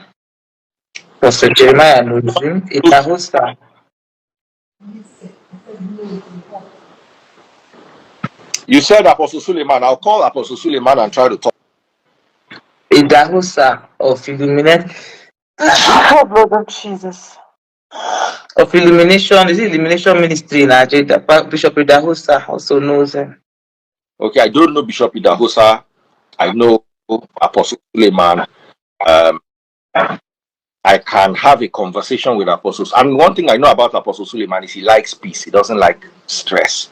Pastor Jeremiah knows him. Itahosa. You said Apostle Suleiman. I'll call Apostle Suleiman and try to talk. Idahosa of Illuminate. Oh, brother Jesus. Of Illumination, is it Illumination Ministry in Nigeria? Bishop Idahosa also knows him. Okay, I don't know Bishop Idahosa. I know Apostle Suleiman. I can have a conversation with apostles. And one thing I know about Apostle Suleiman is he likes peace. He doesn't like stress.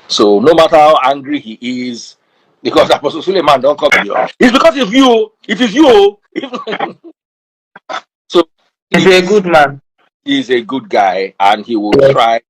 So no matter how angry he is, because Apostle Suleiman don't come to you. It's because of you. It is you. So he's a good man. He's a good guy, and he will try